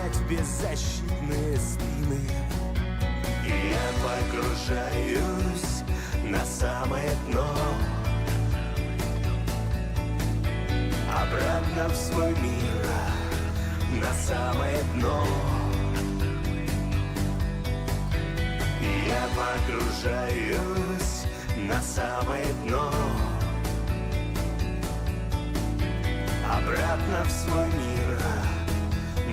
лежать в беззащитные спины. И я погружаюсь на самое дно, обратно в свой мир, на самое дно. И я погружаюсь на самое дно, обратно в свой мир,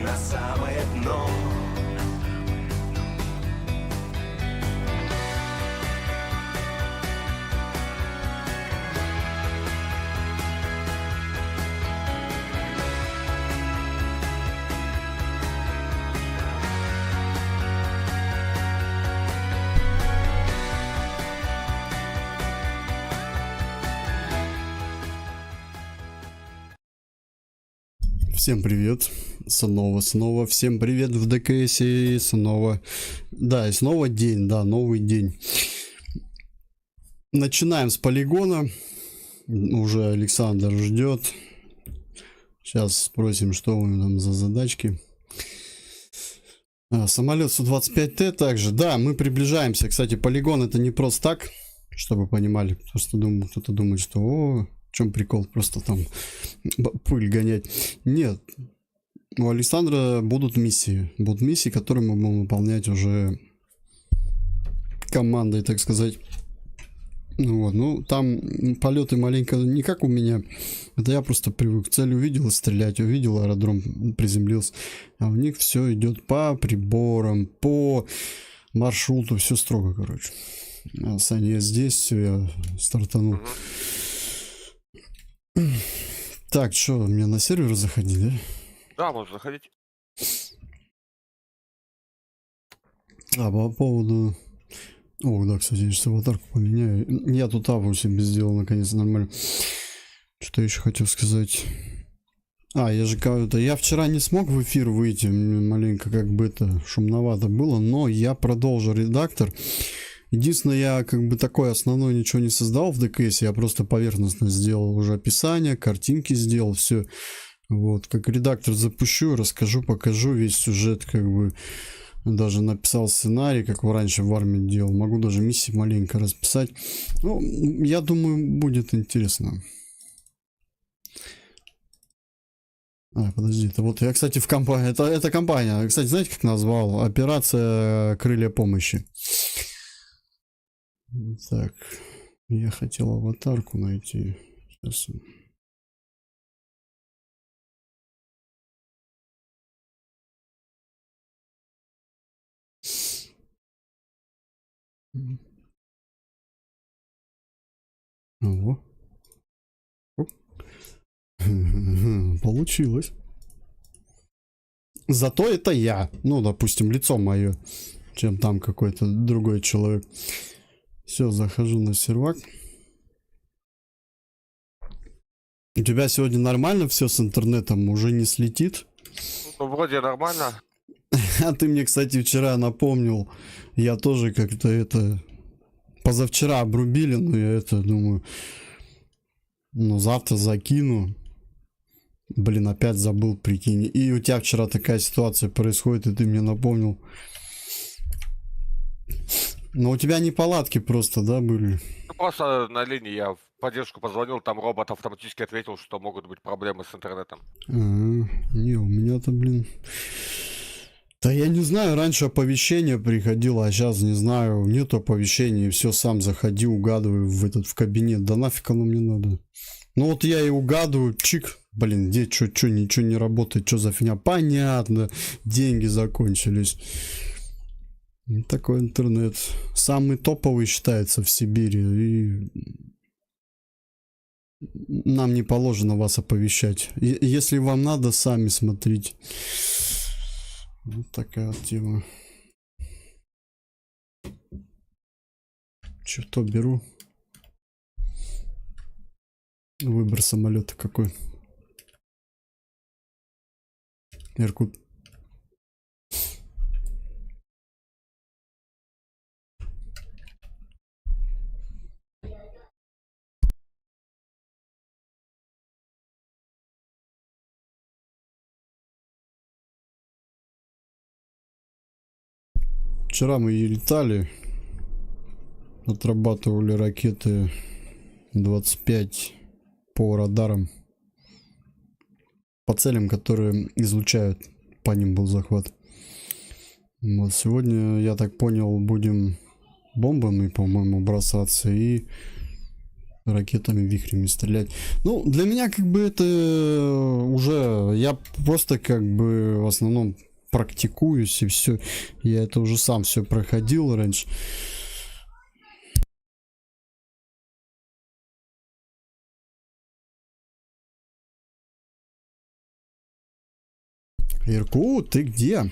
на самое дно. Всем привет, снова всем привет в ДКС и снова, да, и снова день, да, новый день. Начинаем с полигона, уже Александр ждет, сейчас спросим, что у него там за задачки. Самолет Су-25Т также, да, мы приближаемся, кстати, полигон это не просто так, чтобы вы понимали, потому что кто-то думает, что в чем прикол, просто там пыль гонять. Нет, у Александра будут миссии, которые мы будем выполнять уже командой, так сказать. Вот, ну там полеты маленько не как у меня, это я просто привык, цель увидел, стрелять, увидел аэродром, приземлился, а у них все идет по приборам, по маршруту, все строго, короче. Саня, я здесь, все, я стартанул. Так, что, мне на сервер заходить, да? Да, можно заходить. По поводу... О, да, кстати, я сейчас аватарку поменяю. Я тут аву себе сделал, наконец, нормально. Что еще хотел сказать? Я же кого-то... Я вчера не смог в эфир выйти, маленько как бы это шумновато было, но я продолжил редактор. Единственное, я как бы такое основное ничего не создал в ДКС, я просто поверхностно сделал уже описание, картинки сделал, все. Вот, как редактор запущу, расскажу, покажу весь сюжет, как бы даже написал сценарий, как раньше в армии делал. Могу даже миссии маленько расписать. Ну, я думаю, будет интересно. Подожди, это вот я, кстати, в компании, это компания, кстати, знаете, как назвал? Операция «Крылья помощи». Так, я хотел аватарку найти. Сейчас. Ого. Получилось. Зато это я. Ну, допустим, лицо мое, чем там какой-то другой человек. Все, захожу на сервак. У тебя сегодня нормально все с интернетом? Уже не слетит? Ну, вроде нормально. А ты мне, кстати, вчера напомнил. Я тоже как-то это... Позавчера обрубили, но я это думаю... Ну, завтра закину. Блин, опять забыл, прикинь. И у тебя вчера такая ситуация происходит, и ты мне напомнил. Но у тебя неполадки просто, да, были? Ну, просто на линии я в поддержку позвонил, там робот автоматически ответил, что могут быть проблемы с интернетом. Не, у меня-то, блин... Да я не знаю, раньше оповещение приходило, а сейчас, не знаю, нет оповещений, все, сам заходи, угадывай в кабинет. Да нафиг оно мне надо? Ну вот я и угадываю, чик, блин, где, что, ничего не работает, что за фигня? Понятно, деньги закончились. Такой интернет. Самый топовый считается в Сибири, и нам не положено вас оповещать. Если вам надо, сами смотрите. Вот такая вот тема. Что беру? Выбор самолета какой? Иркут. Вчера мы и летали, отрабатывали ракеты 25 по радарам, по целям, которые излучают. По ним был захват. Вот сегодня, я так понял, будем бомбами, по-моему, бросаться и ракетами, вихрями стрелять. Ну, для меня как бы это уже... Я просто как бы в основном практикуюсь и все. Я это уже сам все проходил раньше. Ирку, ты где?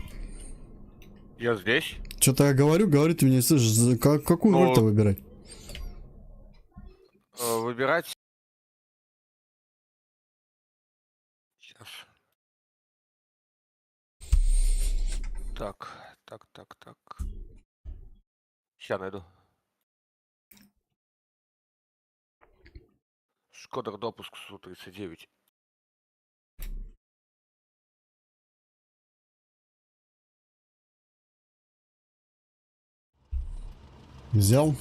Я здесь. Что-то я говорю, ты меня не слышишь. Какую Ну, роль-то выбирать? Выбирать. Сейчас. Так. Сейчас найду. Шкодер допуск Су-39. Взял?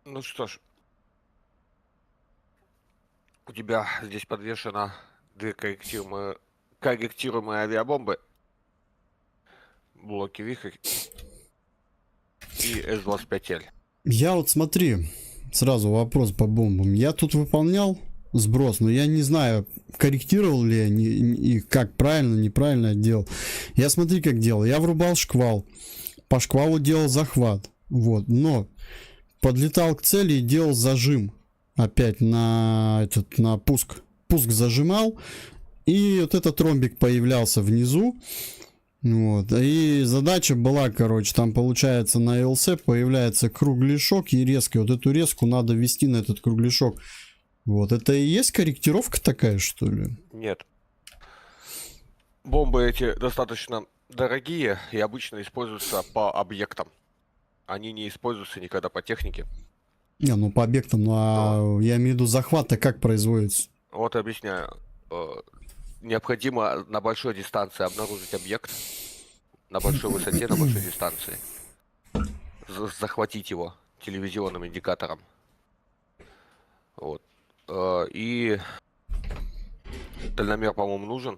Ну что ж. У тебя здесь подвешено 2 корректируемые авиабомбы. Блоки Вихрь и С-25Л. Я вот смотри, сразу вопрос по бомбам. Я тут выполнял сброс, но я не знаю, корректировал ли я и как правильно, неправильно делал. Я смотри, как делал. Я врубал шквал. По шквалу делал захват. Вот, но подлетал к цели и делал зажим. Опять на пуск. Пуск зажимал. И вот этот ромбик появлялся внизу. Вот. И задача была, короче, там получается на ЛС появляется кругляшок и резко. Вот эту резку надо ввести на этот кругляшок. Вот. Это и есть корректировка такая, что ли? Нет. Бомбы эти достаточно дорогие и обычно используются по объектам. Они не используются никогда по технике. Не, ну по объектам, ну а я имею в виду захват-то как производится? Вот объясняю. Необходимо на большой дистанции обнаружить объект. На большой высоте, на большой дистанции. Захватить его телевизионным индикатором. Вот. И дальномер, по-моему, нужен.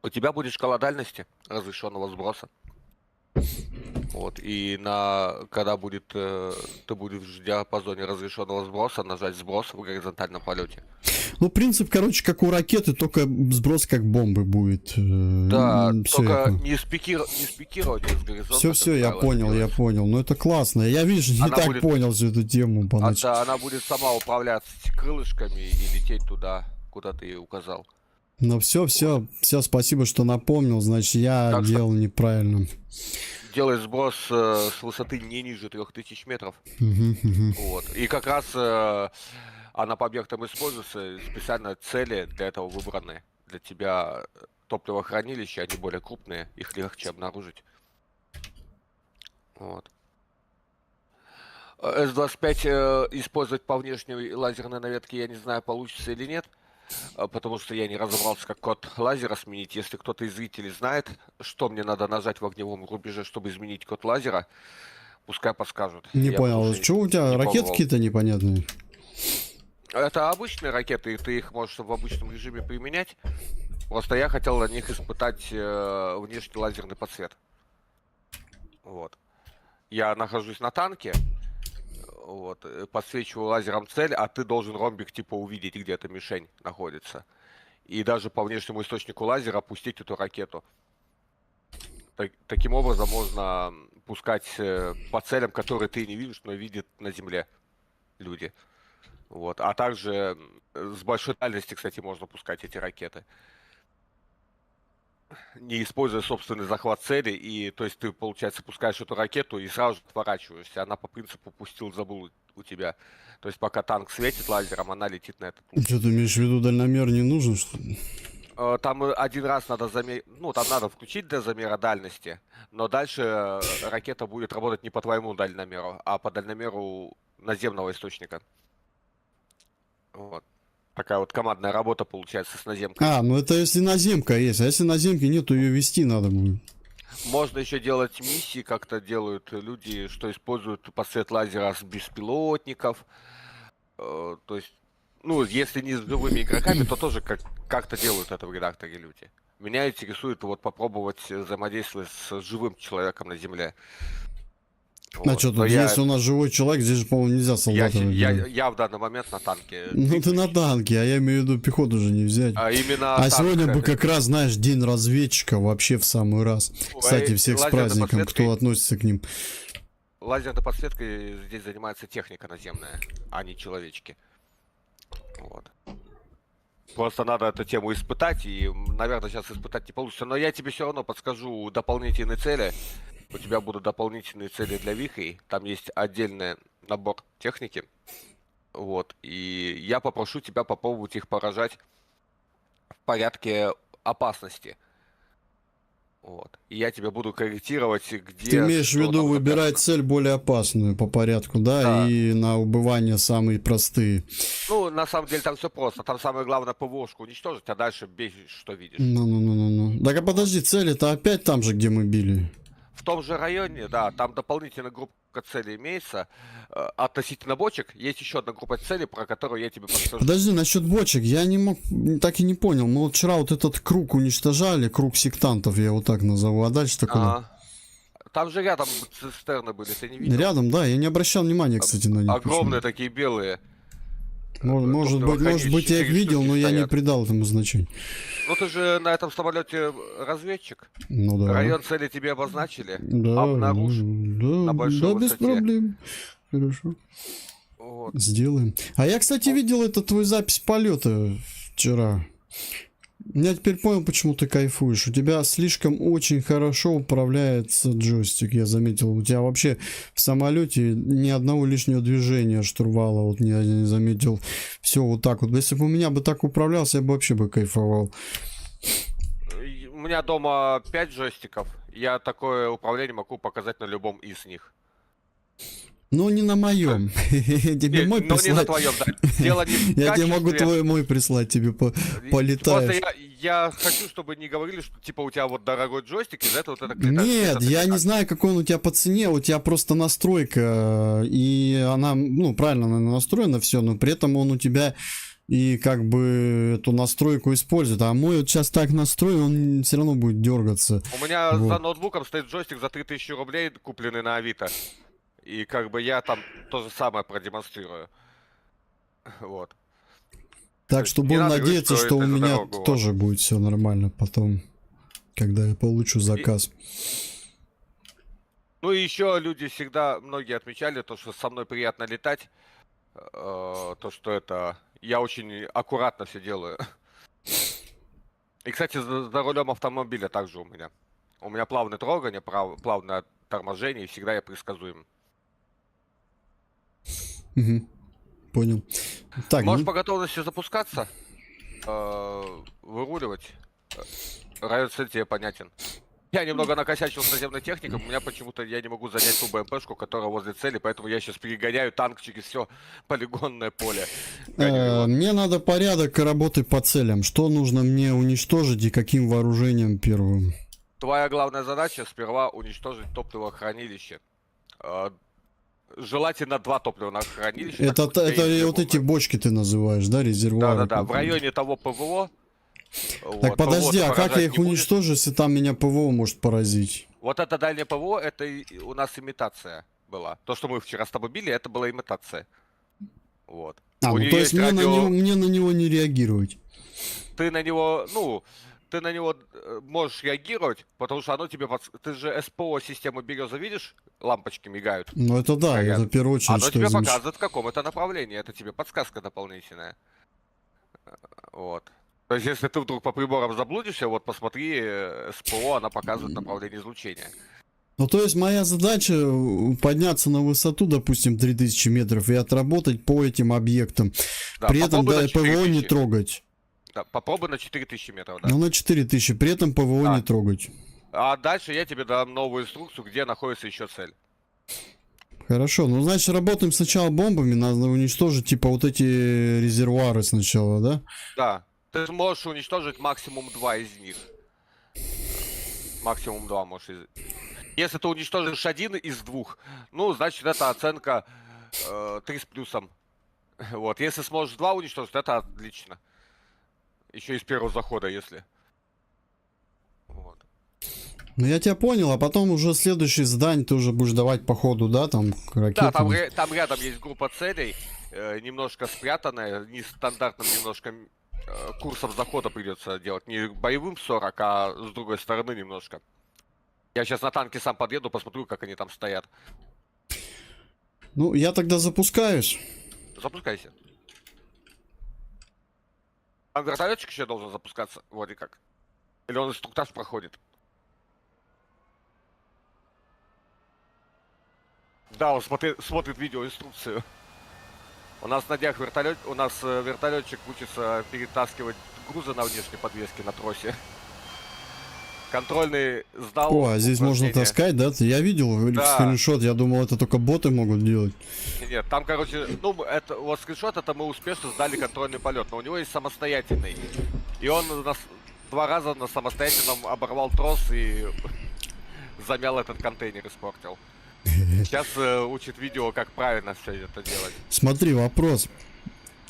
У тебя будет шкала дальности разрешенного сброса. Вот. И когда будет ты будешь в диапазоне разрешенного сброса, нажать сброс в горизонтальном полете. Ну, принцип, короче, как у ракеты, только сброс как бомбы будет. Да, Всё, только я не спикирование с горизонта. Все, я понял. Ну, это классно. Я, видишь, не Она так будет- понял всю эту тему поначалу. Да, она будет сама управляться крылышками и лететь туда, куда ты ей указал. Ну, все, спасибо, что напомнил. Значит, я Так что- делал неправильно. Делай сброс с высоты не ниже 3000 метров. Вот. И как раз она по объектам используется, специально цели для этого выбраны. Для тебя топливохранилища, они более крупные, их легче обнаружить. Вот. С-25 использовать по внешней лазерной наведке я не знаю, получится или нет. Потому что я не разобрался, как код лазера сменить. Если кто-то из зрителей знает, что мне надо нажать в огневом рубеже, чтобы изменить код лазера, пускай подскажут. Не Я понял, потому что что у тебя не ракеты пробовал. какие-то непонятные? Это обычные ракеты, и ты их можешь в обычном режиме применять. Просто я хотел на них испытать внешний лазерный подсвет. Вот. Я нахожусь на танке, вот, подсвечиваю лазером цель, а ты должен ромбик типа увидеть, где эта мишень находится. И даже по внешнему источнику лазера опустить эту ракету. Таким образом можно пускать по целям, которые ты не видишь, но видят на земле люди. Вот. А также с большой дальности, кстати, можно пускать эти ракеты. Не используя собственный захват цели, и то есть ты, получается, пускаешь эту ракету и сразу же отворачиваешься. Она по принципу пустил, забыл у тебя. То есть пока танк светит лазером, она летит на этот луч. Что ты имеешь в виду, дальномер не нужен, что ли? Там один раз надо замерить, ну там надо включить для замера дальности, но дальше ракета будет работать не по твоему дальномеру, а по дальномеру наземного источника. Вот. Такая вот командная работа получается с наземкой. А, ну это если наземка есть, а если наземки нет, то ее вести надо будет. Можно еще делать миссии, как-то делают люди, что используют подсвет лазера с беспилотников. То есть, ну, если не с живыми игроками, то тоже как-то делают это в редакторе люди. Меня интересует вот попробовать взаимодействовать с живым человеком на Земле. А Вот. что Но тут, если у нас живой человек, здесь же, по-моему, нельзя солдата выбирать. я в данный момент на танке. Ну ты на танке, а я имею в виду пехоту же не взять. А именно А танк сегодня бы это- как раз, знаешь, день разведчика вообще в самый раз. Кстати, всех с лазерной праздником, подсветкой. кто относится к ним. Лазерной подсветкой здесь занимается техника наземная, а не человечки. Вот. Просто надо эту тему испытать, и, наверное, сейчас испытать не получится. Но я тебе все равно подскажу дополнительные цели. У тебя будут дополнительные цели для вихрей. Там есть отдельный набор техники. Вот. И я попрошу тебя попробовать их поражать в порядке опасности. Вот. И я тебе буду корректировать, где... Ты имеешь в что виду там выбирать напряжно. цель более опасную по порядку, да, Да. и на убывание самые простые. Ну, на самом деле там все просто. Там самое главное ПВОшку уничтожить, а дальше бей, что видишь. Ну. Так а подожди, цели-то опять там же, где мы били. В том же районе, да, там дополнительная группа целей имеется. Относительно бочек есть еще одна группа целей, про которую я тебе подскажу. Подожди, насчет бочек, я не мог, так и не понял. Мы вот вчера вот этот круг уничтожали, круг сектантов, я его так назову, а дальше такое. Ага. Там же рядом цистерны были, ты не видел? Рядом, да, я не обращал внимания, кстати, на них. Огромные такие белые. Может быть, я их видел, но я не придал этому значения. Ну ты же на этом самолете разведчик. Ну да. Район цели тебе обозначили. Да, Обнаружь на большой да, без высоте. проблем. Хорошо. Вот. Сделаем. А я, кстати, видел эту твою запись полета вчера. Я теперь понял, почему ты кайфуешь. У тебя слишком очень хорошо управляется джойстик, я заметил. У тебя вообще в самолете ни одного лишнего движения штурвала, вот я не заметил. Все вот так вот. Если бы у меня бы так управлялся, я бы вообще бы кайфовал. У меня дома 5 джойстиков. Я такое управление могу показать на любом из них. Ну, не на моем. Тебе мой но не на прислать. твоем, да. Дело не в Я тебе могу качестве. твой мой прислать, тебе Просто полетаешь. я хочу, чтобы не говорили, что типа у тебя вот дорогой джойстик, из-за этого вот это какая-то Нет, это я так. не знаю, какой он у тебя по цене, у тебя просто настройка, и она, ну, правильно наверное, настроена все, но при этом он у тебя и как бы эту настройку использует, а мой вот сейчас так настроен, он все равно будет дергаться. У меня Вот. за ноутбуком стоит джойстик за 3000 рублей, купленный на Авито. И как бы я там то же самое продемонстрирую. Вот. Так что не будем надо говорить, надеяться, что что у это за меня дорогу, вот. тоже будет все нормально потом, когда я получу заказ. Ну и еще люди всегда, многие отмечали то, что со мной приятно летать. То, что это... Я очень аккуратно все делаю. И, кстати, за рулем автомобиля также у меня. У меня плавное трогание, плавное торможение, и всегда я предсказуем. Мгм. Понял. Так, Можешь ну, по готовности запускаться, выруливать. Район цель тебе понятен. Я немного накосячил с наземной техникой, у меня почему-то я не могу занять ту БМПшку, которая возле цели, поэтому я сейчас перегоняю танк через все полигонное поле. Гоню его. мне надо порядок работы по целям. Что нужно мне уничтожить и каким вооружением первым? Твоя главная задача сперва уничтожить топливохранилище. Желательно 2 топливных хранилища. Это так, чтобы я их вот не эти бочки ты называешь, да, резервуары? Да-да-да, в районе того ПВО. Так вот, подожди, ПВО а ты как я поражать их не будешь. уничтожу, если там меня ПВО может поразить? Вот это дальнее ПВО, это у нас имитация была. То, что мы вчера с тобой били, это была имитация. Вот. А, У ну неё то есть есть мне на него не реагировать. Ты на него, ты на него можешь реагировать, потому что оно тебе... Ты же СПО систему береза видишь? Лампочки мигают. Ну это да, Горят. это в первую очередь, Оно что тебе я замечаю. показывает, в каком это направлении. Это тебе подсказка дополнительная. Вот. То есть, если ты вдруг по приборам заблудишься, вот посмотри, СПО, она показывает направление излучения. Ну то есть моя задача подняться на высоту, допустим, 3000 метров и отработать по этим объектам. Да, При этом попробуй да, на ПВО не 4000. трогать. Да, попробуй на 4000 метров, да. Ну на 4000, при этом ПВО Да. не трогать. А дальше я тебе дам новую инструкцию, где находится еще цель. Хорошо, ну значит работаем сначала бомбами, надо уничтожить типа вот эти резервуары сначала, да? Да. Ты можешь уничтожить максимум 2 из них. Максимум 2 можешь. Если ты уничтожишь один из двух, ну, значит, это оценка 3 с плюсом. Вот. Если сможешь 2 уничтожить, это отлично. Еще из первого захода, если. Вот. Ну я тебя понял, а потом уже следующее здание ты уже будешь давать по ходу, да, там ракеты. Да, там рядом есть группа целей, немножко спрятанная, нестандартным немножко курсом захода придется делать. Не боевым 40, а с другой стороны немножко. Я сейчас на танке сам подъеду, посмотрю, как они там стоят. Ну, я тогда запускаюсь. Запускайся. Там вертолетчик еще должен запускаться, вроде как. Или он инструктаж проходит. Да, он смотрит видеоинструкцию. У нас на днях вертолетчик учится перетаскивать грузы на внешней подвеске на тросе. Контрольный сдал. О, а здесь можно упражнение. таскать, да? Я видел Да. скриншот, я думал, это только боты могут делать. Нет, там, короче, ну, это, вот скриншот, это мы успешно сдали контрольный полет, но у него есть самостоятельный. И он 2 раза на самостоятельном оборвал трос и замял этот контейнер, испортил. Сейчас учит видео, как правильно все это делать. Смотри, вопрос.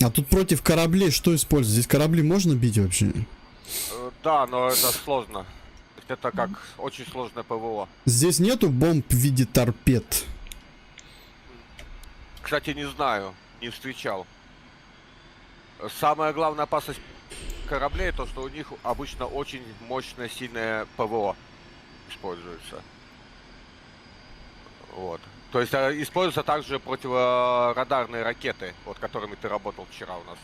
А тут против кораблей что использовать? Здесь корабли можно бить вообще? Да, но это сложно. Это как очень сложное ПВО. Здесь нету бомб в виде торпед. Кстати, не знаю, не встречал. Самая главная опасность кораблей, то что у них обычно очень мощное, сильное ПВО используется. Вот. То есть используются также противорадарные ракеты, вот которыми ты работал вчера у нас.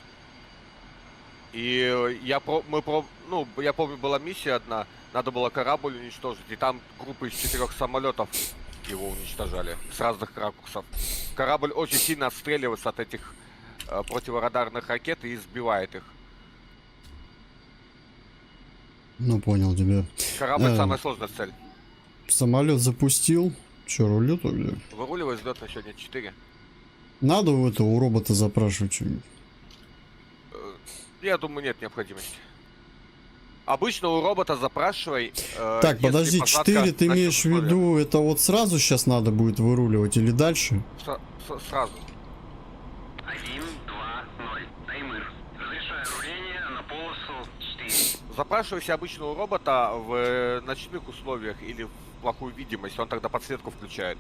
И я помню, была миссия одна, надо было корабль уничтожить, и там группы из 4 самолетов его уничтожали с разных ракурсов. Корабль очень сильно отстреливается от этих противорадарных ракет и сбивает их. Ну, понял тебя. Корабль самая сложная цель. Самолет запустил. Че, рулю-то где? Выруливай взлет на сегодня 4. Надо у этого у робота запрашивать что-нибудь? Я думаю, нет необходимости. Обычно у робота запрашивай. Так, подожди, 4 ты на имеешь в условиях. виду, это вот сразу сейчас надо будет выруливать или дальше? Сразу. 1, 2, 0. Таймыр. Разрешаю руление на полосу 4. Запрашивайся обычно у робота в ночных условиях или в плохую видимость, он тогда подсветку включает.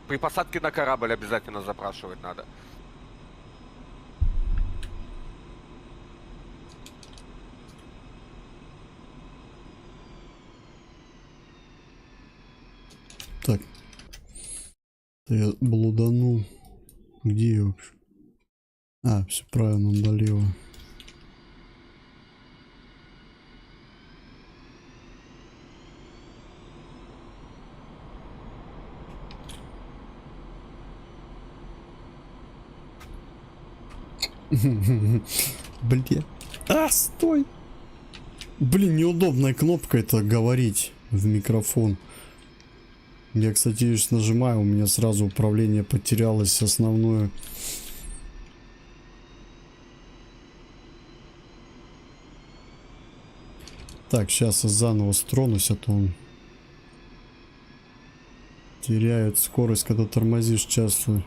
При посадке на корабль обязательно запрашивать надо. Так. Я блуданул. Где я вообще? А, все правильно, он долево. Блин. А, стой! Блин, неудобная кнопка это говорить в микрофон. Я, кстати, ее нажимаю, у меня сразу управление потерялось основное. Так, сейчас я заново стронусь, а то он теряет скорость, когда тормозишь часто.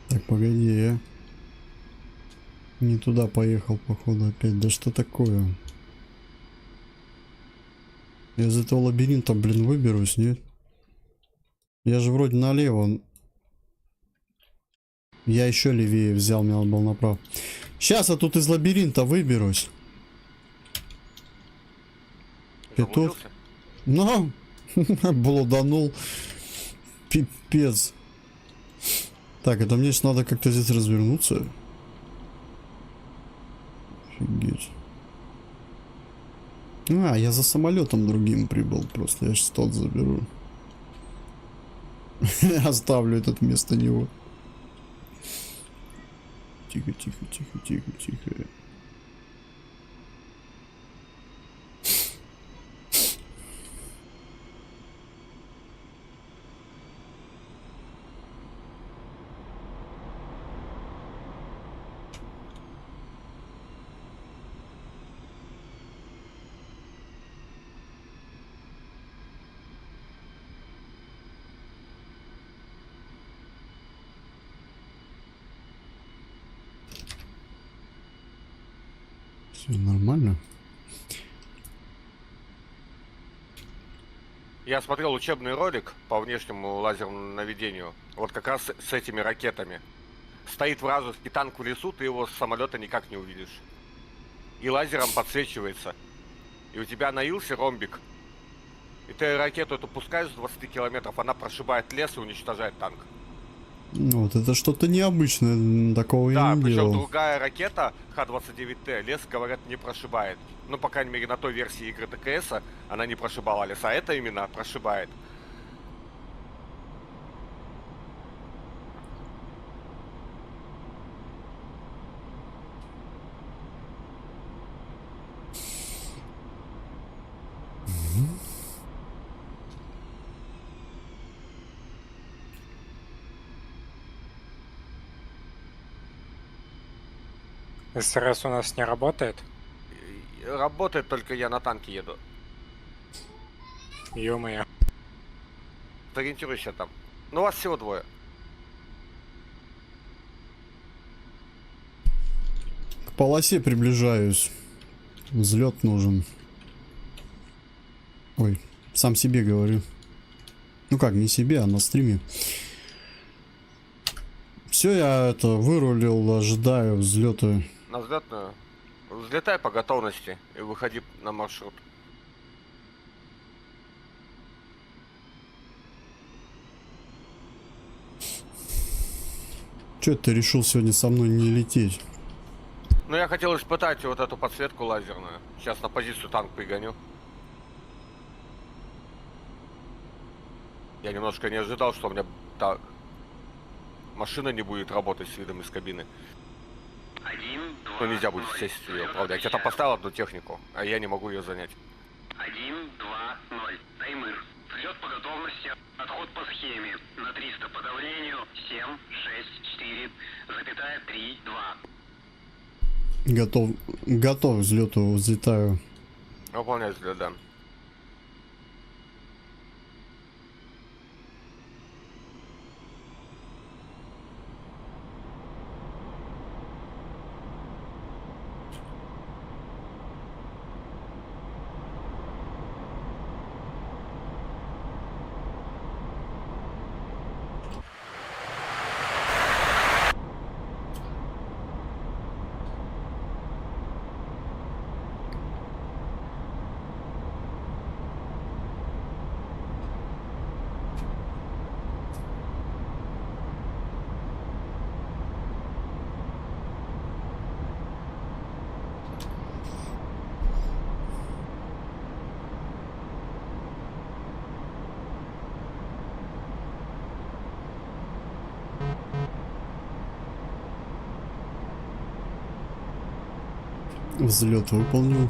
Так, погоди, я не туда поехал, походу, опять. Да что такое? Я из этого лабиринта, блин, выберусь, нет? Я же вроде налево. Я еще левее взял, мне надо было направо. Сейчас я тут из лабиринта выберусь. 500. Заблудился? Ну, блуданул. Пипец. Так, это мне ж надо как-то здесь развернуться. Офигеть. А, я за самолетом другим прибыл. Просто я сейчас тот заберу. Оставлю этот вместо него. Тихо, тихо, тихо, тихо, тихо. Все нормально. Я смотрел учебный ролик по внешнему лазерному наведению. Вот как раз с этими ракетами. Стоит вражеский танк в лесу, ты его с самолета никак не увидишь. И лазером подсвечивается. И у тебя на Илсе ромбик. И ты ракету эту пускаешь с 20 километров, она прошибает лес и уничтожает танк. Ну, вот это что-то необычное. Такого Да, я не причем делал. другая ракета Х-29Т лес, говорят, не прошибает. Ну, по крайней мере, на той версии игры ТКС она не прошибала лес, а это именно прошибает. СРС у нас не работает? И работает, только я на танке еду. Ё-моё. Сориентируйся там. Ну, у вас всего двое. К полосе приближаюсь. Взлет нужен. Ой, сам себе говорю. Ну как, не себе, а на стриме. Все, я это вырулил, ожидаю взлета. На взлетную. Взлетай по готовности и выходи на маршрут. Че ты решил сегодня со мной не лететь? Ну, я хотел испытать вот эту подсветку лазерную. Сейчас на позицию танк пригоню. Я немножко не ожидал, что у меня та машина не будет работать с видом из кабины. 1, 2, Ну, нельзя будет 0. сесть в ее, правда. Я тебе там поставил одну технику, а я не могу ее занять. 1, 2, 0. Таймыр. Взлет по готовности. Отход по схеме. На 300 по давлению. 7, 6, 4, запятая 3, 2. Готов к взлету, взлетаю. Выполняй взлет, да. Взлет выполнил.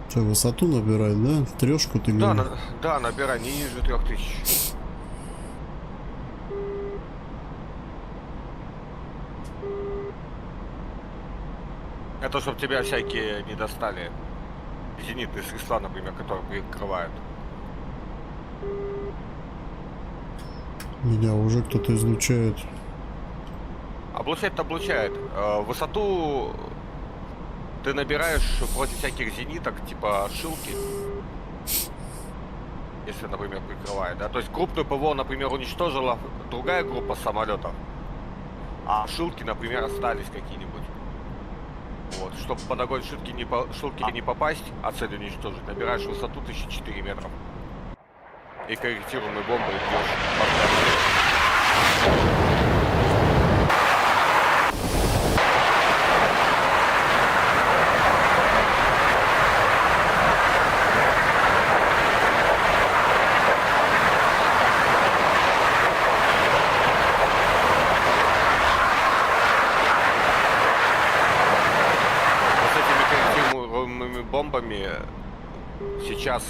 Что, высоту набирать, да? Трешку ты Да, говоришь? да, набирай не ниже 3000. Это чтобы тебя всякие не достали. Зенитные средства, например, которые прикрывают. Меня уже кто-то излучает. Облучать-то облучает. Высоту ты набираешь против всяких зениток, типа шилки. Если, например, прикрывает, да. То есть крупную ПВО, например, уничтожила другая группа самолетов. А шилки, например, остались какие-нибудь. Вот, чтобы под огонь шутки не попасть, а цель уничтожить, набираешь высоту 1004 метров. И корректируемой бомбой бьешь по цели. Бомбами сейчас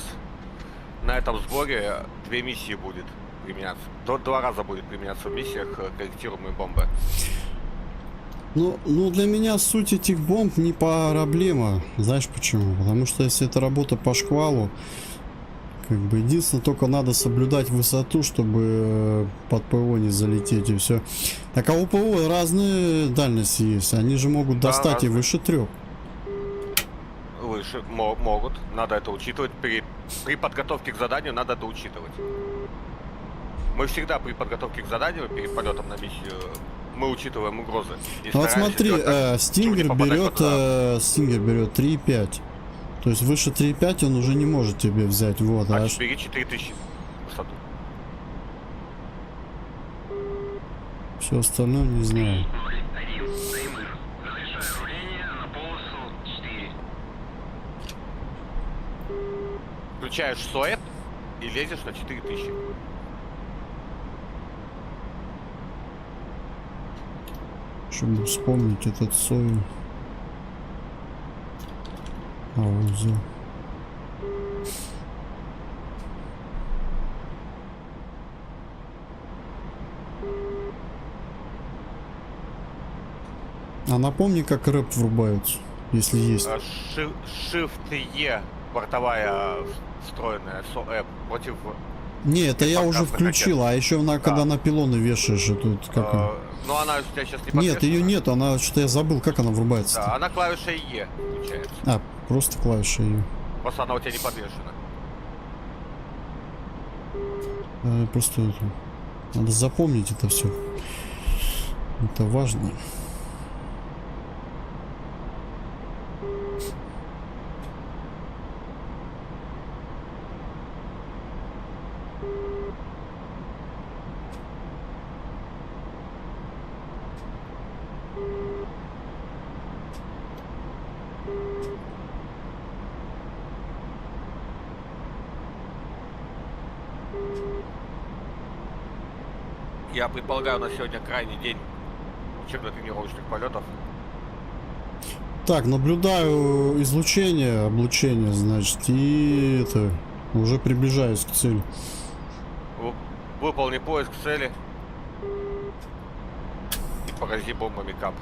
на этом сборе 2 миссии будет применяться. 2 раза будет применяться в миссиях корректируемые бомбы. Ну, для меня суть этих бомб не проблема. Знаешь почему? Потому что если это работа по шквалу, как бы единственное, только надо соблюдать высоту, чтобы под ПО не залететь, и все. Так а у ПО разные дальности есть. Они же могут достать и разные. выше 3. Выше могут, надо это учитывать. При подготовке к заданию надо это учитывать. Мы всегда при подготовке к заданию, перед полетом на миссию, мы учитываем угрозы. И Ну вот стараемся смотри, делать так, чтобы не Стингер попадать под удар. берет 3,5. То есть выше 3,5 он уже не может тебе взять. Вот, А аж. 4000 высоту. Все остальное не знаю. 1, таймыр. Разрешаю руление на полосу 4. Включаешь СОЭП и лезешь на 4000. Чтобы вспомнить этот сою. Взял. А напомни, как рэп врубаются, если есть. Shift-E бортовая встроенная СОЭП против... Не, это я уже красных включил, а еще когда на пилоны вешаешь, тут как она? Ну она у тебя сейчас не Нет, ее подвешена. нет, она что-то я забыл, как она врубается. Да, она клавишей Е включается. А, просто клавиша ее. Просто она у тебя не подвешена. Просто надо запомнить это все. Это важно. Я предполагаю, на сегодня крайний день учебно-тренировочных полетов. Так, наблюдаю излучение, облучение, значит, и это уже приближаюсь к цели. Выполни поиск цели и порази бомбами кап.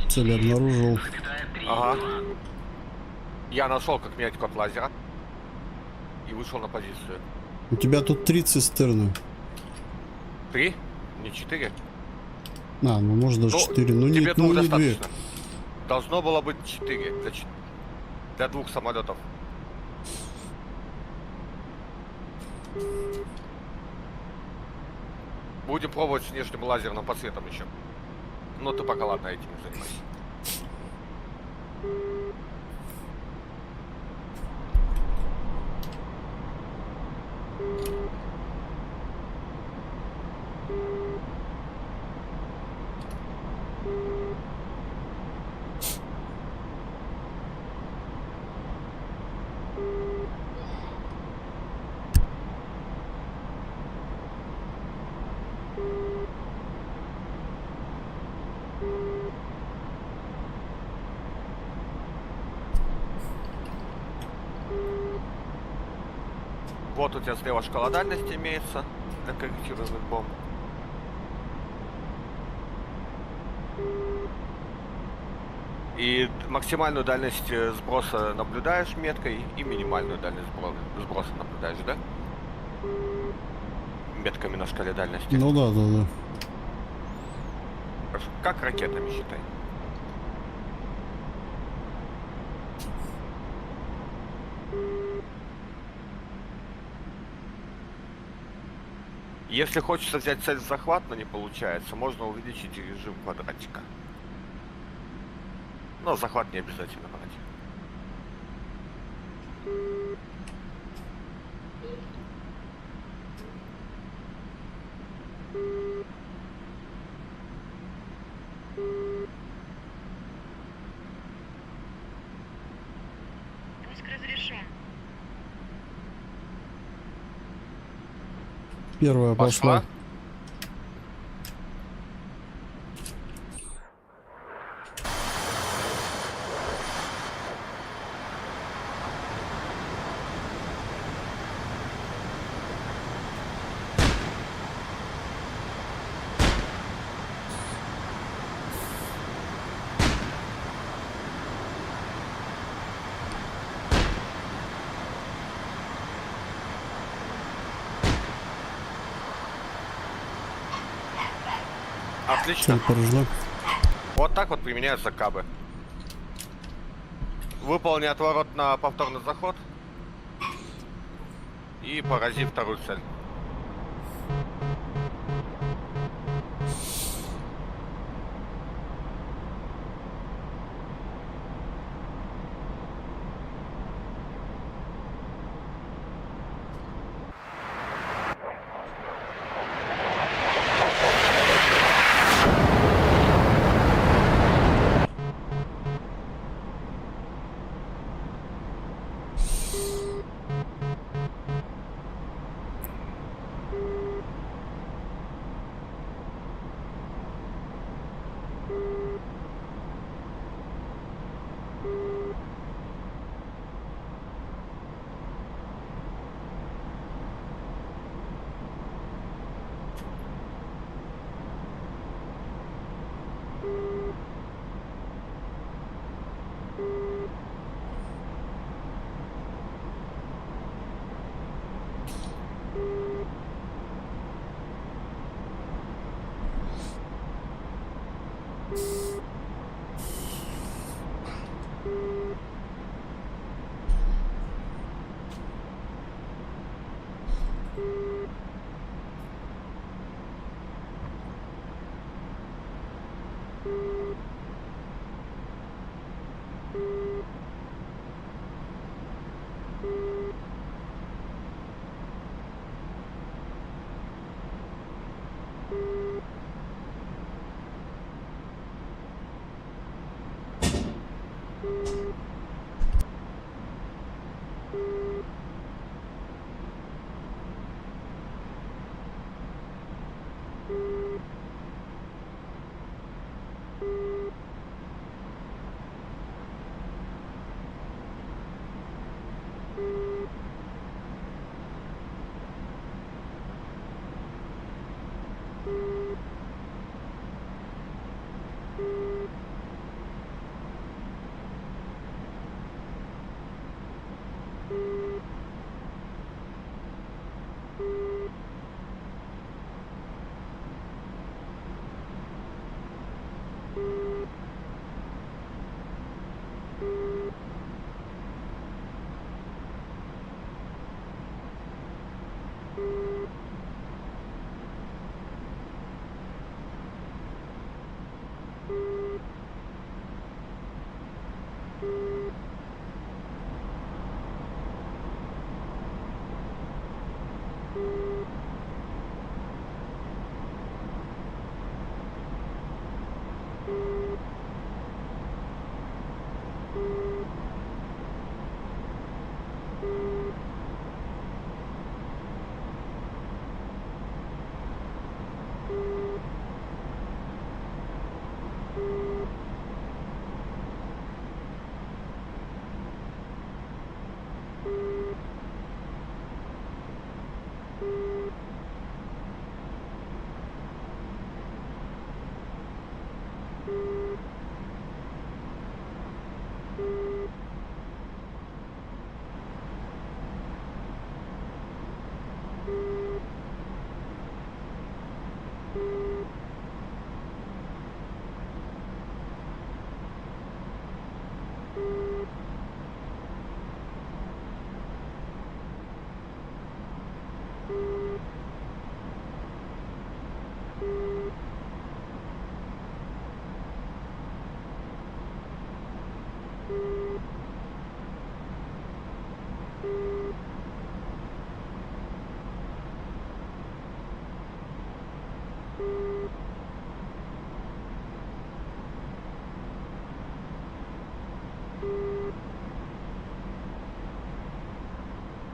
Цель обнаружил. запятая 3, Ага. 2. Я нашел, как менять код лазера. И вышел на позицию. У тебя тут 3 цистерны. 3? Не 4? А, ну может даже 4. Ну тебе не, двух ну не 2. достаточно. Должно было быть 4. Для 2 самолетов. Будем пробовать с внешним лазерным подсветом еще. Ну ты пока ладно этим не занимайся. Вот у тебя слева шкала дальности имеется для корректируемых бомб. И максимальную дальность сброса наблюдаешь меткой, и минимальную дальность сброса наблюдаешь, да? Метками на шкале дальности. Ну да, да, да. Хорошо. Как ракетами считай. Если хочется взять цель в захват, но не получается, можно увеличить режим квадратика. Но захват не обязательно брать. Пуск разрешен. Первая пошла. Отлично. Цель поражена. Вот так вот применяются кабы. Выполни отворот на повторный заход. И порази вторую цель.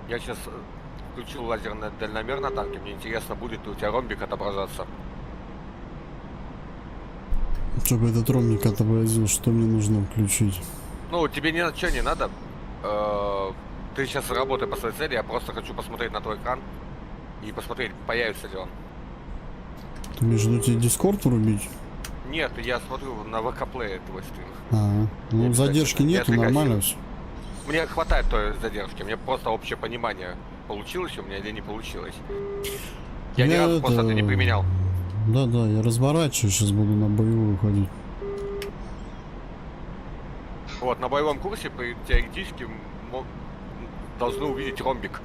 Я сейчас включил лазерный дальномер на танке. Мне интересно, будет ли у тебя ромбик отображаться. Чтобы этот ромбик отобразил, что мне нужно включить? Ну, тебе ничего не надо. Ты сейчас работай по своей цели. Я просто хочу посмотреть на твой экран. И посмотреть, появится ли он. Ты имеешь в виду тебе Дискорд врубить? Нет, я смотрю на ВК-плее твой стрим. Ну Нет, задержки кстати, нету, я нормально прекратил. все. Мне хватает той задержки. Мне просто общее понимание, получилось у меня или не получилось. Я ни разу просто это не применял. Да, я разворачиваюсь, сейчас буду на боевую ходить. Вот, на боевом курсе теоретически должны увидеть ромбик.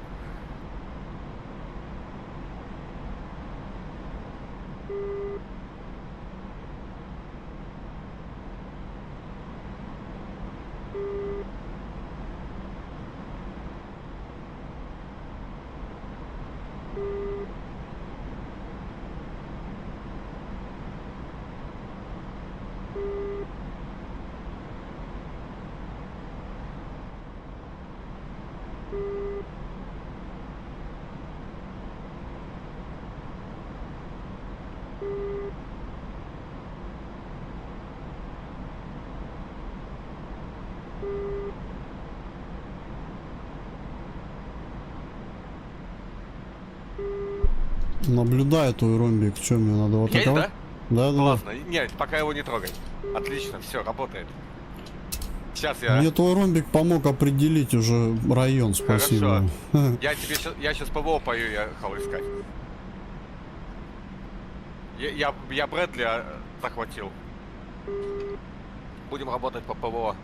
Наблюдаю твой ромбик, что мне надо вот Есть, такого? да? Да. Классно. Нет, пока его не трогай. Отлично, все, работает. Сейчас я... Мне твой ромбик помог определить уже район, спасибо. Я сейчас ПВО поехал искать. Я Брэдли захватил. Будем работать по ПВО.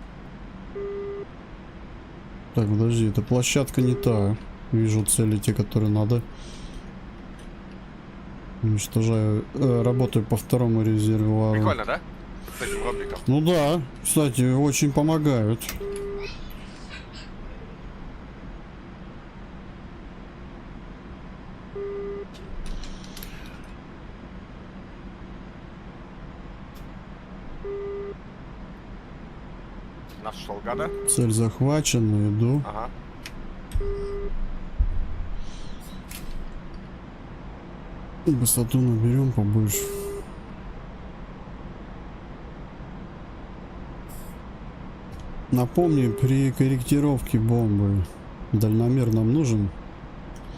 Так, подожди, эта площадка не та. Вижу цели, те, которые надо. Уничтожаю. Работаю по второму резервуару. Прикольно, да? С этим ромбиком. Ну да, кстати, очень помогают. Нашел гада. Цель захвачена, иду. Ага. Высоту наберем побольше. Напомни, при корректировке бомбы дальномер нам нужен?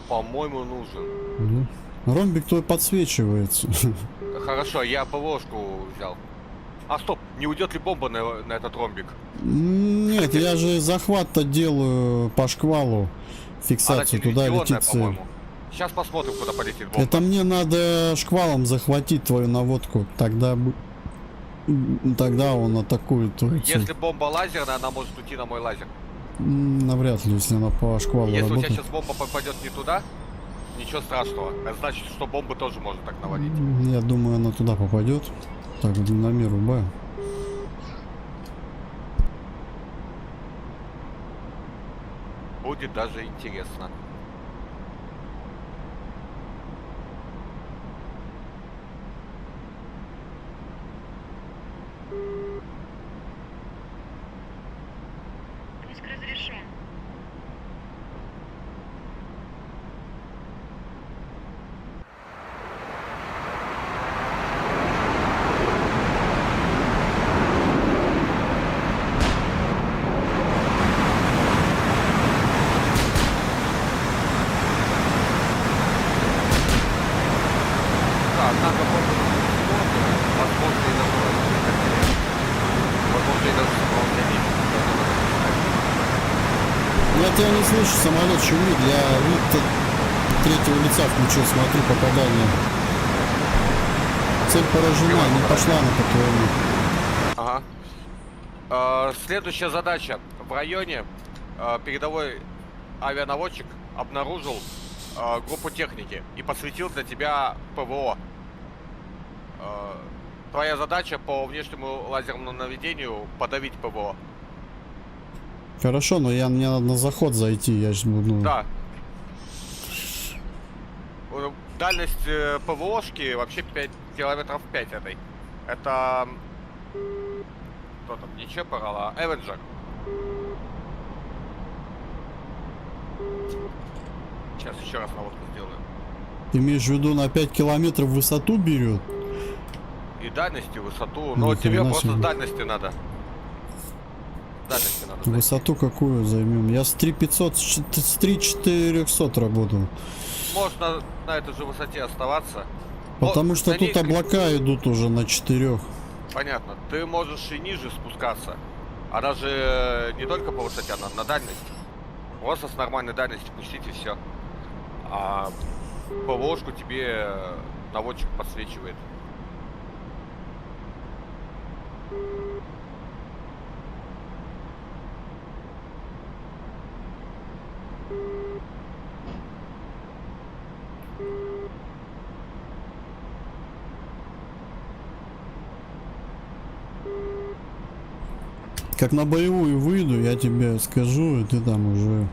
По-моему, нужен. Да? Ромбик твой подсвечивается. Хорошо, я ПВОшку взял. А стоп, не уйдет ли бомба на этот ромбик? Нет, я же захват-то делаю по шквалу. Фиксацию, туда летит цель. по-моему. Сейчас посмотрим, куда полетит бомба. Это мне надо шквалом захватить твою наводку. Тогда он атакует твою цель. Если бомба лазерная, она может уйти на мой лазер. Навряд ли, если она по шквалу Если у тебя работает. сейчас бомба попадет не туда, ничего страшного. Это значит, что бомбы тоже можно так наводить. Я думаю, она туда попадет. Так, длинномер рубаю. Будет даже интересно. Пуск разрешен. Да, однако бомбы возможно и даже возможно и даже самоуправление. Я тебя не слышу, самолет шумит. Я вид третьего лица включил, смотрю попадание. Цель поражена, не пошла на ПТО. Ага. Следующая задача. В районе передовой авианаводчик обнаружил группу техники и посвятил для тебя ПВО. Твоя задача по внешнему лазерному наведению подавить ПВО. Хорошо, но мне надо на заход зайти, я же буду... Да. Дальность ПВОшки вообще 5 километров 5 этой. Это... Кто там? Не Чеппер, а Эвенджер. Сейчас еще раз наводку сделаю. Ты имеешь в виду на 5 километров высоту берет? И дальность, и высоту. Ни Но тебе хрена просто себе. с дальности надо. С дальности надо. зайти. Высоту какую займем? Я с 3500, с 3400 работал. Можно на этой же высоте оставаться. Потому Но что на тут ней- облака идут уже на 4. Понятно. Ты можешь и ниже спускаться. Она же не только по высоте, она на дальность. Просто с нормальной дальности пустить и все. А ПВОшку тебе наводчик подсвечивает. Как на боевую выйду, я тебе скажу, и ты там уже...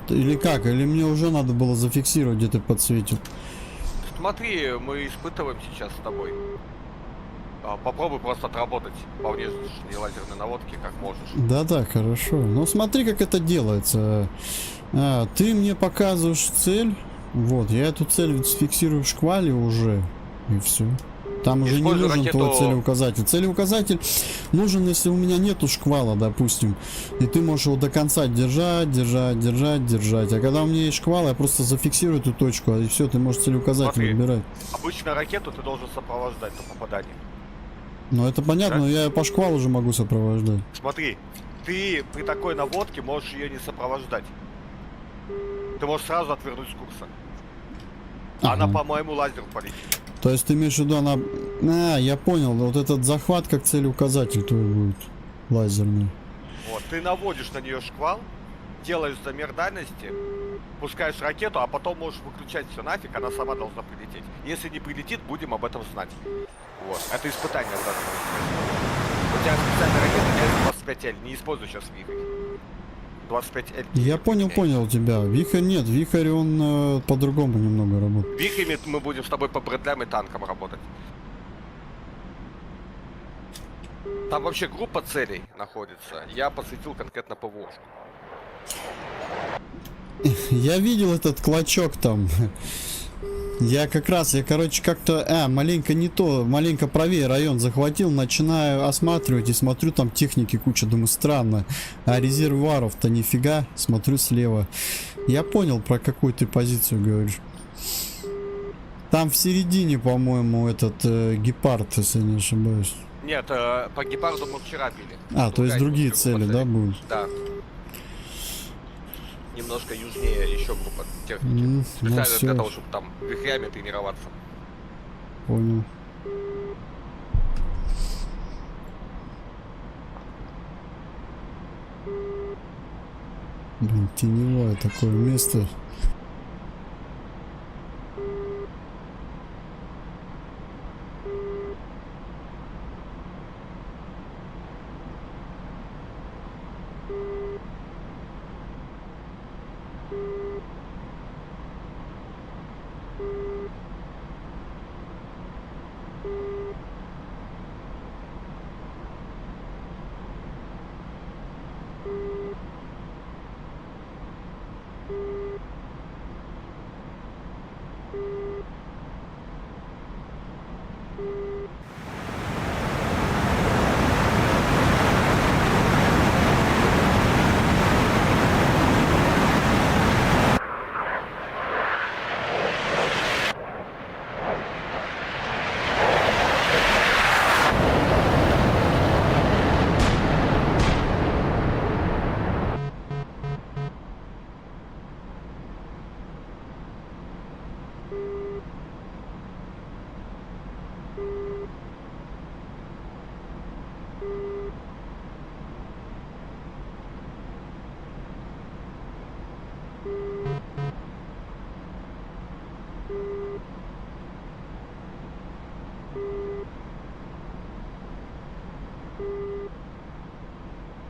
Или как? Или мне уже надо было зафиксировать, где ты подсветил? Смотри, мы испытываем сейчас с тобой. Попробуй просто отработать по внешней лазерной наводке, как можешь. Да-да, хорошо. Ну смотри, как это делается. Ты мне показываешь цель. Вот, я эту цель фиксирую в шквале уже. И все. Там уже не Используй нужен ракету- твой целеуказатель. Целеуказатель нужен, если у меня нету шквала, допустим. И ты можешь его до конца держать. А когда у меня есть шквал, я просто зафиксирую эту точку. И все, ты можешь целеуказатель Смотри. выбирать. Обычно ракету ты должен сопровождать до попадания. Ну это понятно, Да? но я по шквалу уже могу сопровождать. Смотри, ты при такой наводке можешь ее не сопровождать. Ты можешь сразу отвернуть с курса. Она Ага. по моему лазеру полетит. То есть ты имеешь в виду, она... я понял, вот этот захват как целеуказатель твой будет. Лазерный. Вот, ты наводишь на нее шквал, делаешь замер дальности, пускаешь ракету, а потом можешь выключать все нафиг, она сама должна прилететь. Если не прилетит, будем об этом знать. Вот, это испытание в данном случае. У тебя специальная ракета S-25L, не используй сейчас вихрь. 25L. Я понял тебя. Вихрь нет, вихрь он по-другому немного работает. Вихрями мы будем с тобой по бредлям и танкам работать. Там вообще группа целей находится. Я посвятил конкретно ПВОшку. Я видел этот клочок там. Я короче, как-то, маленько не то, маленько правее район захватил, начинаю осматривать и смотрю, там техники куча, думаю, странно. А резервуаров-то нифига, смотрю слева. Я понял, про какую ты позицию говоришь. Там в середине, по-моему, этот гепард, если я не ошибаюсь. Нет, по гепарду мы вчера били. То есть другие группа цели, да, целей. будут? Да. Немножко южнее еще группа техники. Ну Специально всё. для того, чтобы там вихрями тренироваться. Понял. Блин, теневое такое место.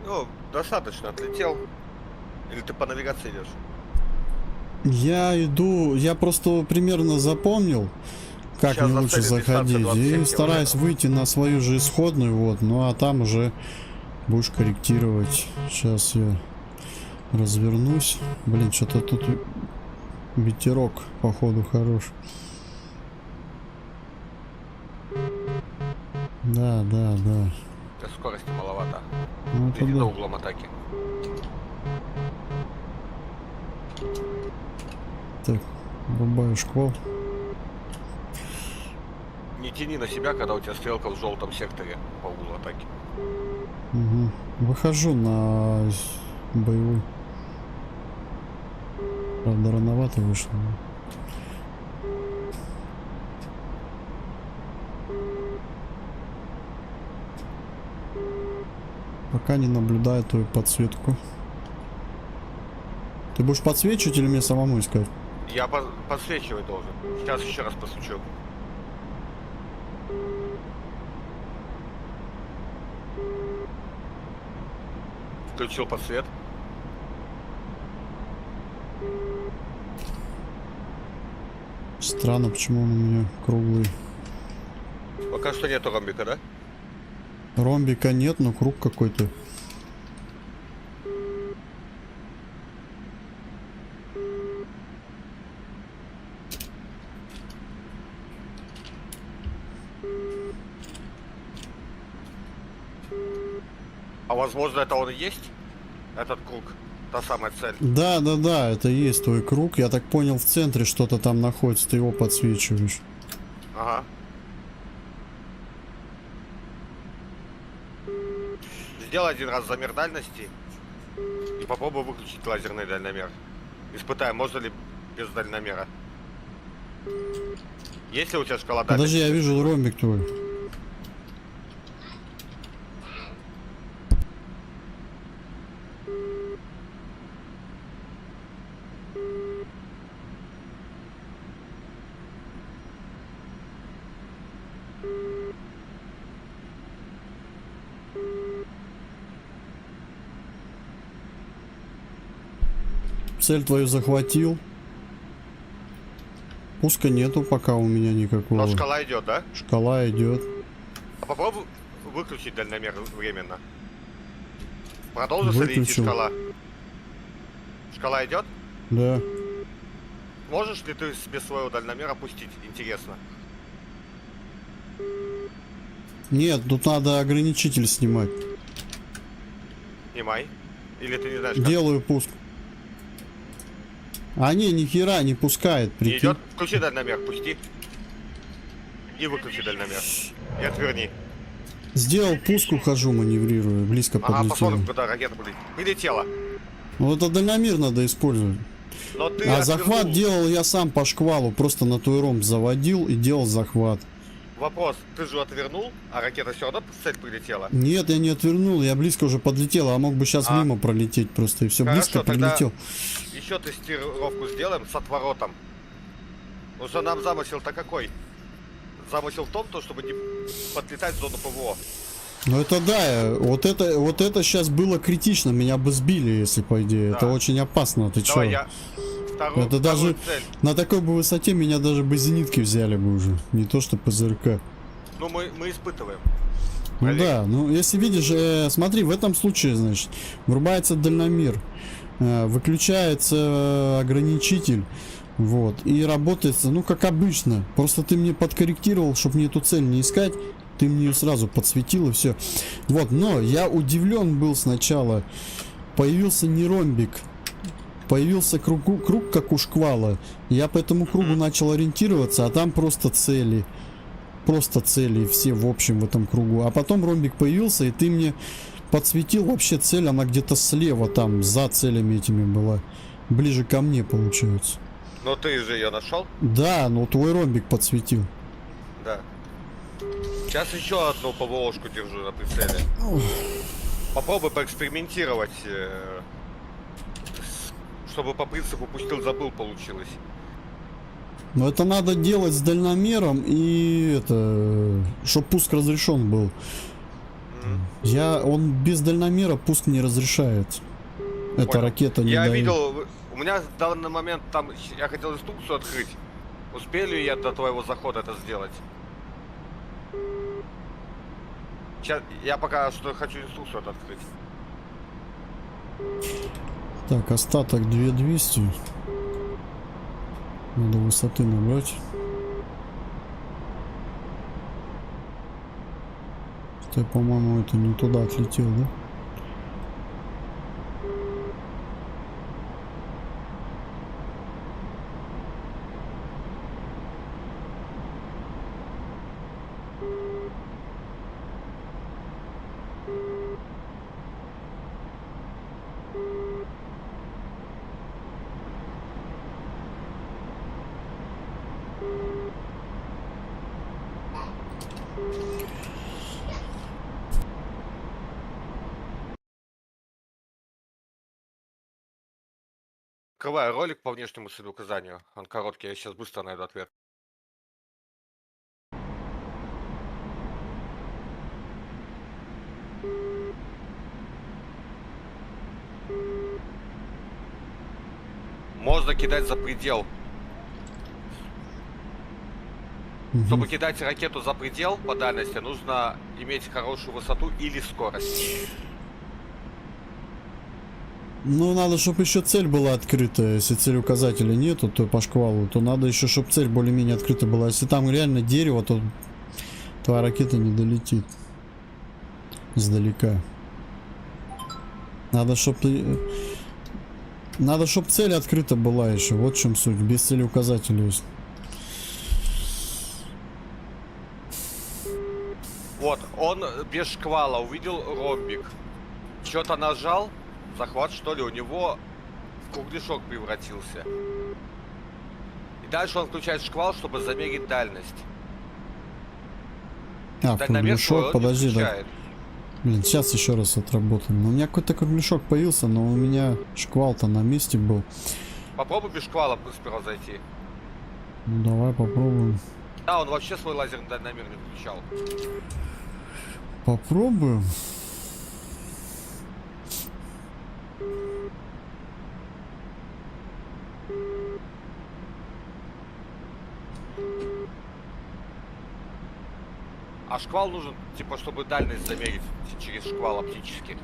Ну, достаточно отлетел. Или ты по навигации идешь? Я иду, я просто примерно запомнил, как Сейчас мне лучше зацелим дистанцию заходить. 27 И стараюсь километров. выйти на свою же исходную, вот. Ну а там уже будешь корректировать. Сейчас я развернусь. Блин, что-то тут Ветерок, походу, хорош. Да, да, да. Скорости маловато. Ну, это Иди да. за углом атаки. Так, врубаю шквал. Не тяни на себя, когда у тебя стрелка в желтом секторе по углу атаки. Угу. Выхожу на боевой. Правда, рановато вышло. Пока не наблюдаю твою подсветку. Ты будешь подсвечивать или мне самому искать? Я подсвечивать должен. Сейчас еще раз посвечу. Включил подсвет. Странно, почему он у меня круглый. Пока что нету ромбика, да? Ромбика нет, но круг какой-то. А возможно это он и есть? Этот круг. Та самая цель. Да, да, да, это и есть твой круг. Я так понял, в центре что-то там находится, ты его подсвечиваешь. Ага. Сделай один раз замер дальности и попробуй выключить лазерный дальномер. Испытаем, можно ли без дальномера. Есть ли у тебя шкала Подожди, дальности? я вижу ромбик твой. Цель твою захватил. Пуска нету пока у меня никакого. Но шкала идет, да? Шкала идет. А попробуй выключить дальномер временно. Продолжится ли идти Выключил. шкала? Шкала идет? Да. Можешь ли ты без своего дальномера пустить? Интересно. Нет, тут надо ограничитель снимать. Снимай. Или ты не знаешь, как? Делаю пуск. А не, ни хера не пускает, Не прикинь. идет? Включи дальномер, пусти. И выключи дальномер. И отверни. Сделал пуск, ухожу, маневрирую. Близко Ага, подлетел. посмотрим, куда ракета прилетела. Ну это дальномер надо использовать. Но ты А отвернул. захват делал я сам по шквалу. Просто на твой ромб заводил и делал захват. Вопрос, ты же отвернул, а ракета все равно в цель прилетела? Нет, я не отвернул, я близко уже подлетел, а мог бы сейчас А. мимо пролететь просто. И все, Хорошо, близко тогда прилетел. еще тестировку сделаем с отворотом. Потому что нам замысел-то какой? Замысел в том, то, чтобы не подлетать в зону ПВО. Ну это да, вот это сейчас было критично, меня бы сбили, если по идее. Да. Это очень опасно, ты Давай чё? я вторую, Это даже вторую цель. на такой бы высоте меня даже бы зенитки взяли бы уже. Не то что ПЗРК. Ну мы испытываем. Ну Проверь. да, ну если видишь, смотри, в этом случае, значит, врубается дальномер, выключается ограничитель, вот, и работает, ну как обычно. Просто ты мне подкорректировал, чтобы мне эту цель не искать, ты мне ее сразу подсветил и все. Вот, но я удивлен был сначала. Появился не ромбик, появился круг как у шквала. Я по этому кругу начал ориентироваться, а там просто цели. Просто цели все в общем в этом кругу. А потом ромбик появился, и ты мне подсветил вообще цель, она где-то слева там, за целями этими была. Ближе ко мне получается. Но ты же ее нашел? Да, но твой ромбик подсветил. Да. Сейчас еще одну ПВОшку держу на прицеле. Попробуй поэкспериментировать, чтобы по принципу пустил, забыл получилось. Но это надо делать с дальномером и это, чтобы пуск разрешен был. Он без дальномера пуск не разрешает. Эта Понял. ракета не Я дает. видел, у меня в данный момент там, я хотел инструкцию открыть. Успею ли я до твоего захода это сделать? Сейчас, я пока что хочу инструкцию это открыть. Так, остаток 2200. Надо высоты набрать. Ты, по-моему, это не туда отлетел, да? Открываю ролик по внешнему целеуказанию. Он короткий, я сейчас быстро найду ответ. Можно кидать за предел. Чтобы кидать ракету за предел по дальности, нужно иметь хорошую высоту или скорость. Ну, надо, чтобы еще цель была открыта. Если цель указателя нету, то по шквалу, то надо еще, чтобы цель более-менее открыта была. Если там реально дерево, то твоя ракета не долетит издалека. Надо, чтобы цель открыта была еще. Вот в чем суть. Без цели указателя есть. Вот, он без шквала увидел ромбик. Что-то нажал, захват что ли, у него в кругляшок превратился. И дальше он включает шквал, чтобы замерить дальность. А, Дальномер свой кругляшок, он подожди, не да. включает. Блин, сейчас еще раз отработаем. У меня какой-то кругляшок появился, но у меня шквал-то на месте был. Попробуй без шквала сперва зайти. Ну, давай попробуем. Да, он вообще свой лазерный дальномер не включал. Попробуем. А шквал нужен, типа, чтобы дальность замерить через шквал оптически.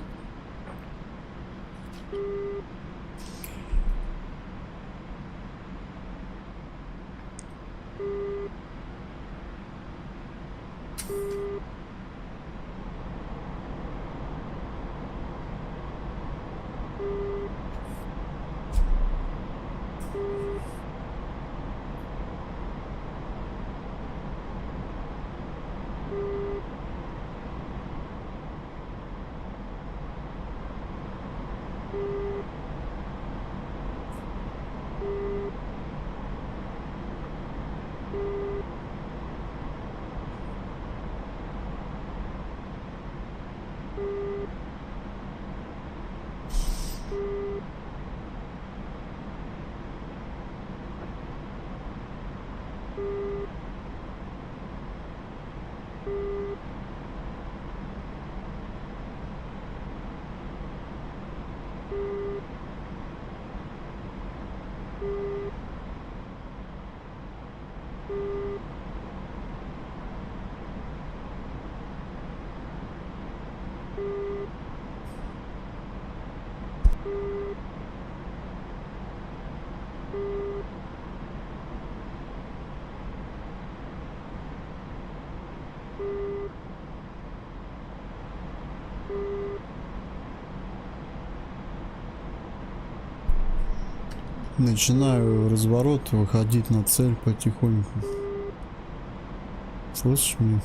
Начинаю разворот, выходить на цель потихоньку. Слышишь меня?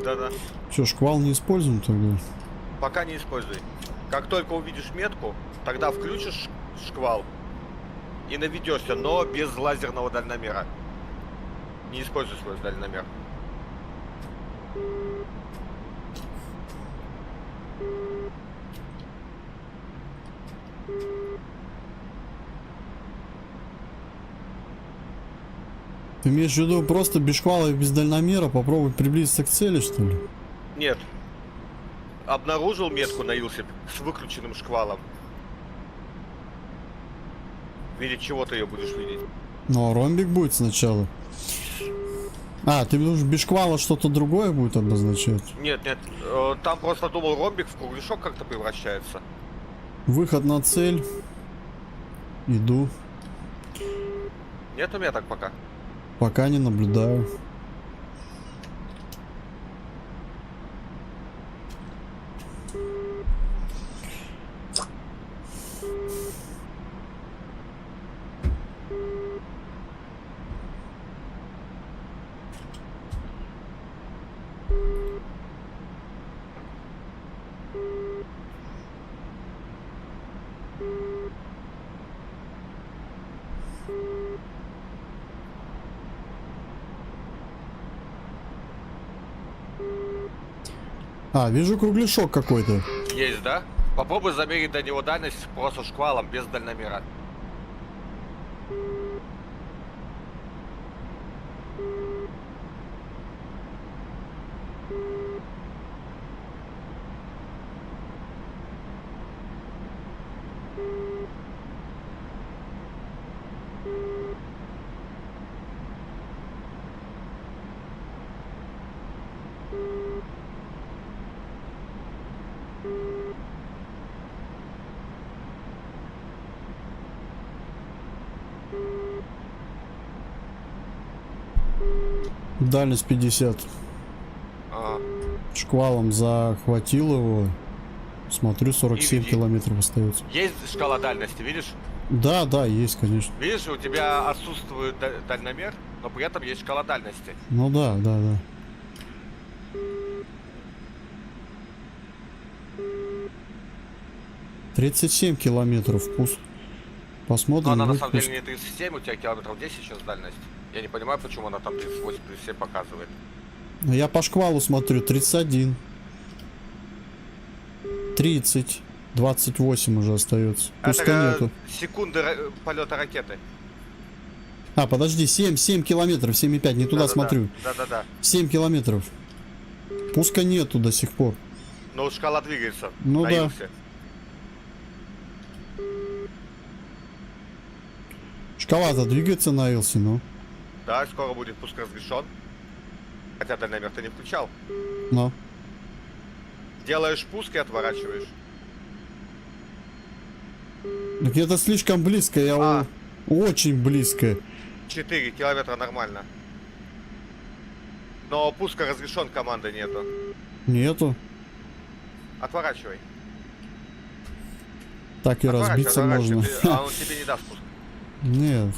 Да-да. Че, шквал не используем тогда? Пока не используй. Как только увидишь метку, тогда включишь шквал и наведешься, но без лазерного дальномера. Не используй свой дальномер. Ты имеешь в виду просто без шквала и без дальномера попробовать приблизиться к цели, что ли? Нет. Обнаружил метку на Илсе с выключенным шквалом. Видеть чего ты ее будешь видеть? Ну, а ромбик будет сначала. А, ты думаешь, без шквала что-то другое будет обозначать? Нет, нет. Там просто думал, ромбик в кругляшок как-то превращается. Выход на цель. Иду. Нету меток пока. Пока не наблюдаю. А, вижу кругляшок какой-то. Есть, да? Попробуй замерить до него дальность просто шквалом, без дальномера. Дальность 50. Ага. Шквалом захватил его. Смотрю, 47 види. километров остается. Есть шкала дальности, видишь? Да, да, есть, конечно. Видишь, у тебя отсутствует дальномер, но при этом есть шкала дальности. Ну да, да, да. «37 километров пуск. Но Посмотрим. она на будет самом пуск. деле не 37, у тебя километров 10 сейчас дальность. Я не понимаю, почему она там 38-37 показывает. Я по шквалу смотрю, 31. 30. 28 уже остается. Пуска Это нету. секунды полета ракеты. А, подожди, 7 километров, 7,5, не туда смотрю. Да-да-да. 7 километров. Пуска нету до сих пор. Но шкала двигается. Ну на да. Илсе. Шкала-то двигается на Илсе, ну. Да, скоро будет пуск разрешен. Хотя дальномер ты не включал. Но. Делаешь пуск и отворачиваешь. Так это слишком близко, я А. очень близко. 4 километра нормально. Но пуска разрешен, команды нету. Нету. Отворачивай. Так и разбиться можно. А он тебе не даст пуск. Нет.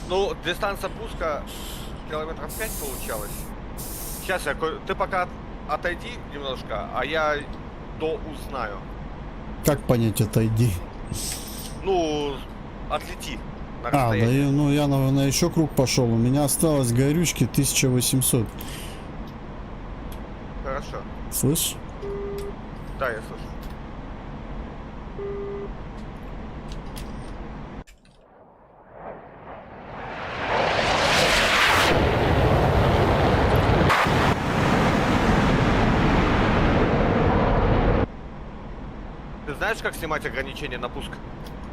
Ну, дистанция пуска километров 5 получалось. Сейчас ты пока отойди немножко, а я узнаю. Как понять, отойди? Ну, отлети на А, да, расстояние. ну я, наверное, еще круг пошел. У меня осталось горючки 1800. Хорошо. Слышь? Да, я слышу. Ты знаешь, как снимать ограничения на пуск?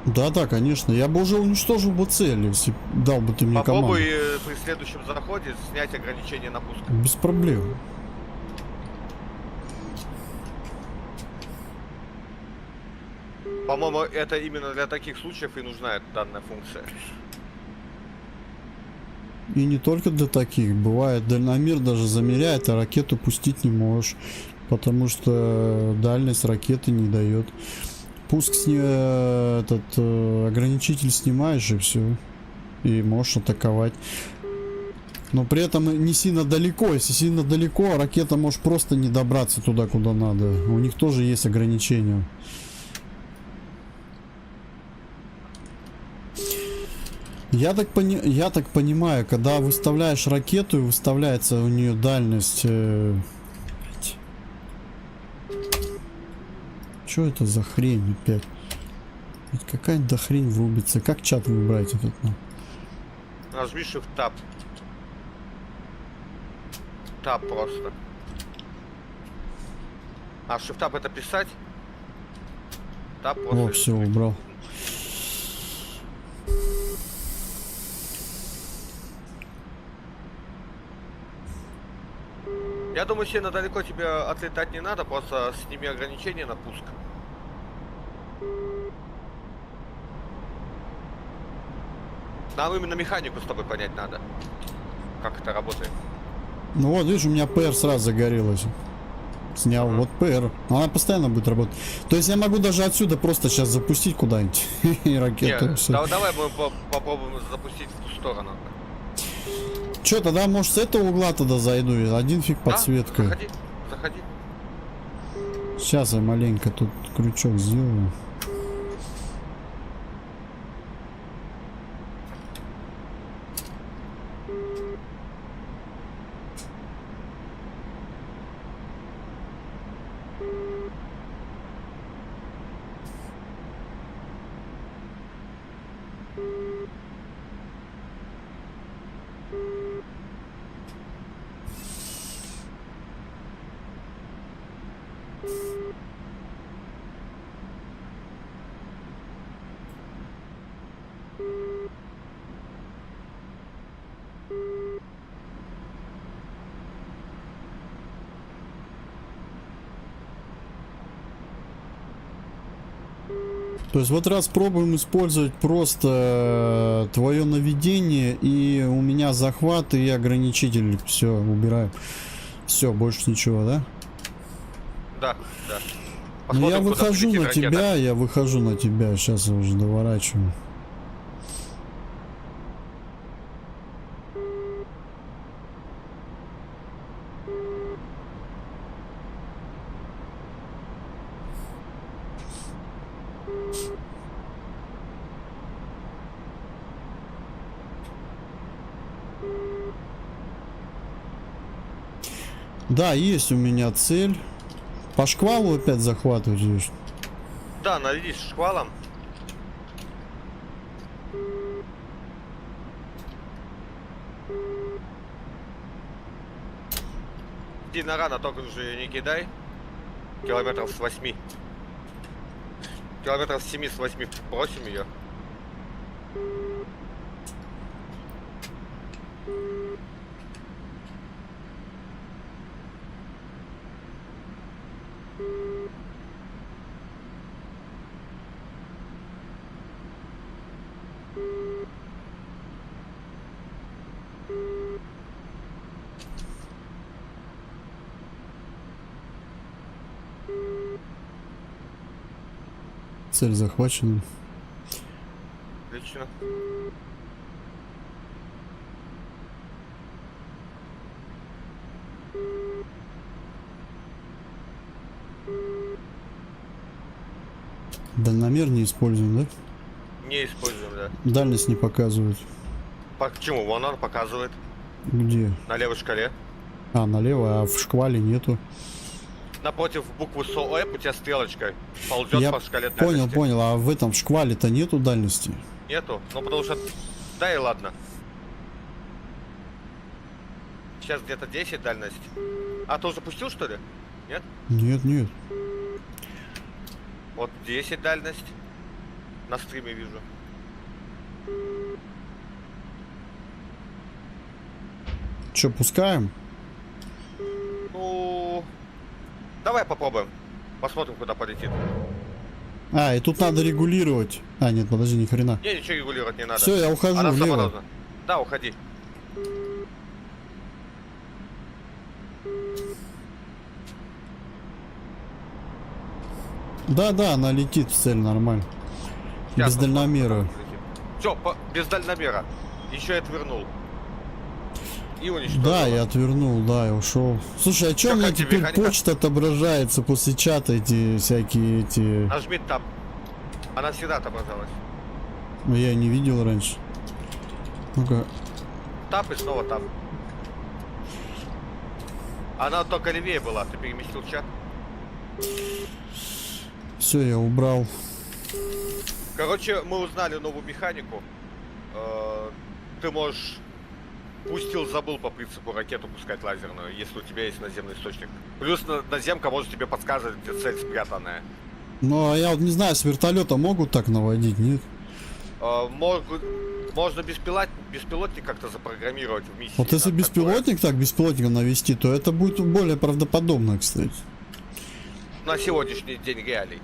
Да, конечно. Я бы уже уничтожил бы цель, если дал бы ты мне команду. Попробуй при следующем заходе снять ограничение на пуск. Без проблем. По-моему, это именно для таких случаев и нужна данная функция. И не только для таких. Бывает, дальномер даже замеряет, а ракету пустить не можешь. Потому что дальность ракеты не дает. Пуск ограничитель снимаешь и все. И можешь атаковать. Но при этом не сильно далеко. Если сильно далеко, ракета может просто не добраться туда, куда надо. У них тоже есть ограничения. Я так понимаю, когда выставляешь ракету и выставляется у нее дальность... Что это за хрень опять? Ведь какая-то хрень врубится. Как чат выбрать этот? Нажми Shift Tab. Tab просто. А Shift Tab это писать? Tab просто. О, все, убрал. Я думаю, сильно далеко тебе отлетать не надо, просто сними ограничения на пуск. Нам именно механику с тобой понять надо. Как это работает. Ну вот, видишь, у меня ПР сразу загорелась. Снял, вот ПР. Она постоянно будет работать. То есть я могу даже отсюда просто сейчас запустить куда-нибудь и ракету. Не, всё. давай мы попробуем запустить в ту сторону. Чё, тогда, может, с этого угла тогда зайду? И один фиг Да? подсветка. Заходи, заходи. Сейчас я маленько тут крючок сделаю. То есть вот раз пробуем использовать просто твое наведение, и у меня захват и ограничитель. Все, убираю. Все, больше ничего, да? Да, да. Ну я Посмотрим, куда выхожу полетит на ракета. тебя, я выхожу на тебя. Сейчас я уже доворачиваю. Да, есть у меня цель. По шквалу опять захватывать, видишь? Да, наведись шквалом. Сильно рано, только уже не кидай. Километров с 8. Километров с 7 с 8 бросим ее. Цель захвачена. Отлично. Дальномер не используем, да? Не используем, да. Дальность не показывает. Почему? Вон он показывает. Где? На левой шкале. А, налево, а в шквале нету. Напротив буквы СОЭП у тебя стрелочка ползет Я по шкале понял, дальности. понял. А в этом шквале-то нету дальности? Нету? Ну потому что... Да и ладно. Сейчас где-то 10 дальность. А ты уже запустил, что ли? Нет? Нет, нет. Вот 10 дальность. На стриме вижу. Че, пускаем? Ну... Давай попробуем. Посмотрим, куда полетит. А, и тут надо регулировать. А, нет, подожди, ни хрена. Не, ничего регулировать не надо. Все, я ухожу Она влево. сама должна. Да, уходи. Да, она летит в цель нормально. Сейчас Без посмотрим, дальномера. куда полетит. Все, без дальномера. Еще и отвернул. И уничтожил. Да, я отвернул, да, я ушел. Слушай, а Чё, че мне как тебе теперь механика? почта отображается после чата, эти всякие эти... Нажми там. Она всегда отображалась. Ну, я не видел раньше. Ну-ка. Тап и снова тап. Она только левее была, ты переместил чат. Все, я убрал. Короче, мы узнали новую механику. Ты можешь... Пустил, забыл по принципу ракету пускать лазерную, если у тебя есть наземный источник. Плюс наземка может тебе подсказывать, где цель спрятанная. Ну, а я вот не знаю, с вертолета могут так наводить, нет? Можно беспилотник как-то запрограммировать в миссии. Вот если там такое. беспилотник так беспилотником навести, то это будет более правдоподобно, кстати. На сегодняшний день реалий.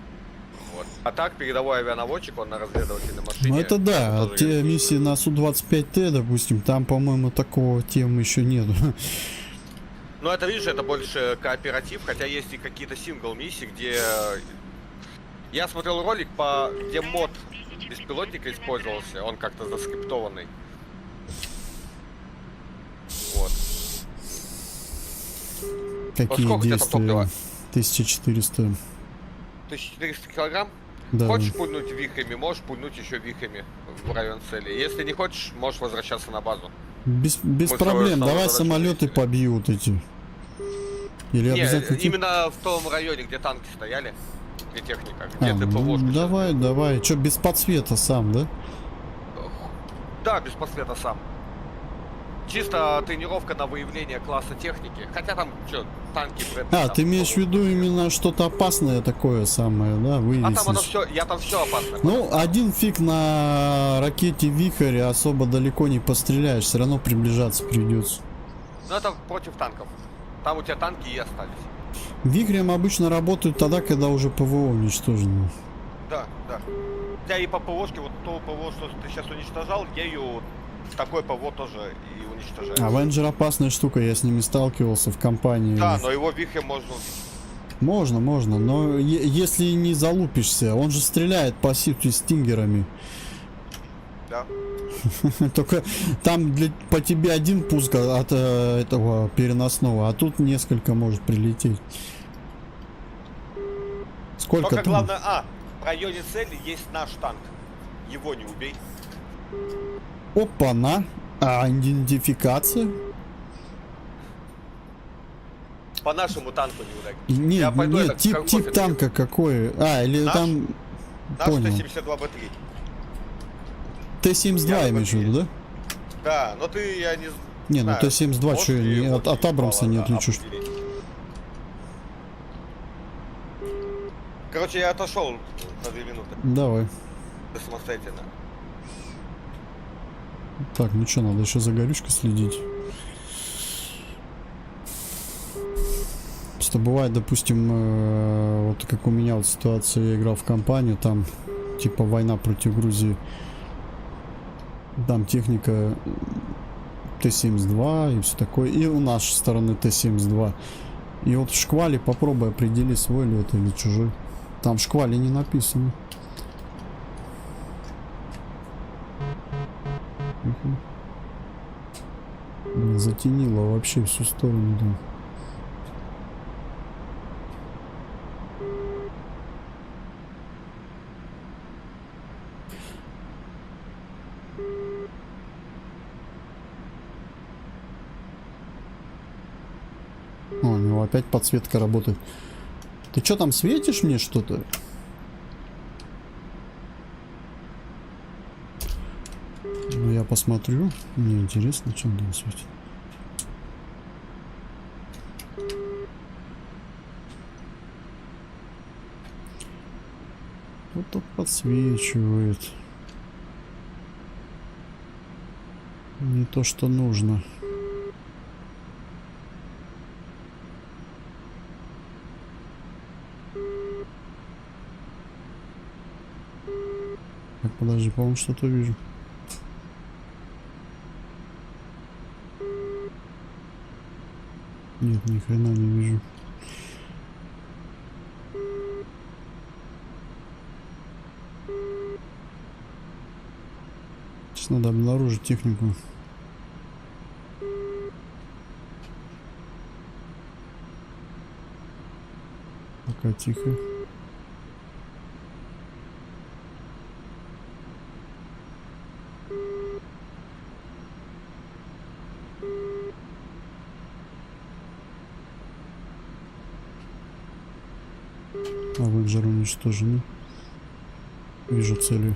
Вот. Вот. А так, передовой авианаводчик, он на разведывательной машине. Ну это да, тоже те есть. миссии на Су-25Т, допустим, там, по-моему, такого темы еще нету. Ну это, видишь, это больше кооператив, хотя есть и какие-то сингл-миссии, где... Я смотрел ролик, где мод беспилотника использовался, он как-то заскриптованный. Вот. Какие сколько у тебя там топлива? действия? 1400. 1400 килограмм? Да. Хочешь пульнуть вихрями, можешь пульнуть еще вихрями в район цели. Если не хочешь, можешь возвращаться на базу. Без Мы проблем. свою Давай задачу самолеты решили. побьют эти. Или Не, обязательно... именно в том районе, где танки стояли, где техника, где А, ты ну, ПВОшку сейчас давай, бил. давай. Че, без подсвета сам, да? Да, без подсвета сам. Чисто тренировка на выявление класса техники. Хотя там, что, танки... А, ты имеешь в виду именно что-то опасное такое самое, да? А Выяснить. там оно все, я там все опасное. Ну, один фиг на ракете Вихрь особо далеко не постреляешь, все равно приближаться придется. Но это против танков. Там у тебя танки и остались. Вихрем обычно работают тогда, когда уже ПВО уничтожено. Да, да. Я и по ПВОшке, вот то ПВО, что ты сейчас уничтожал, я ее такой ПВО тоже и уничтожаю. Авенджер опасная штука, я с ними сталкивался в компании. Да, но его вихрем можно убить. Можно, но если не залупишься, он же стреляет по сути стингерами. Да. Только там по тебе один пуск от этого переносного, а тут несколько может прилететь. Сколько Только там? главное, в районе цели есть наш танк. Его не убей. Опа-на! А идентификация? По нашему танку не ударь. Нет, Я пойду нет, это, тип кофе танка какой? А, или Наш? там... Наш Понял. Т-72Б3. Т-72 Я имеешь в виду, да? Да, но ты, я не Не, ну знаю, Т-72 можешь что, ли его от Абрамса не отличишь. определить? Короче, я отошел на 2 минуты. Давай. Ты самостоятельно. Так, ну что, надо еще за горючкой следить. Просто бывает, допустим, вот как у меня вот ситуация, я играл в компанию, там типа война против Грузии. Там техника Т-72 и все такое. И у нашей стороны Т-72. И вот в шквале попробуй определи, свой ли это или чужой. Там в шквале не написано. Затенило вообще всю сторону, да. О, у него опять подсветка работает. Ты что там светишь мне что-то? Ну я посмотрю. Мне интересно, что он там светит. Вот тут подсвечивает. Не то, что нужно. Так, подожди, по-моему, что-то вижу. Нет, ни хрена не вижу. Сейчас надо обнаружить технику. Пока тихо. Авенджер уничтожен. Вижу цели.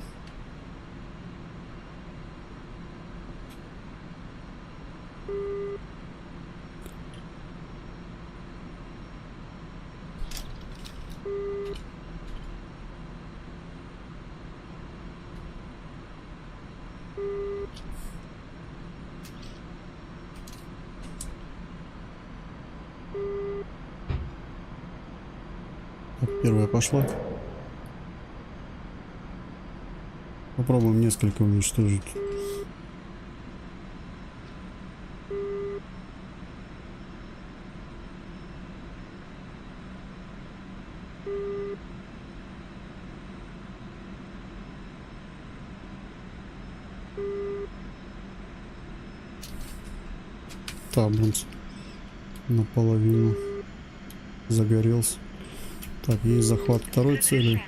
Так, первая пошла. Попробуем несколько уничтожить. Табранс наполовину загорелся. Так, есть захват второй цели.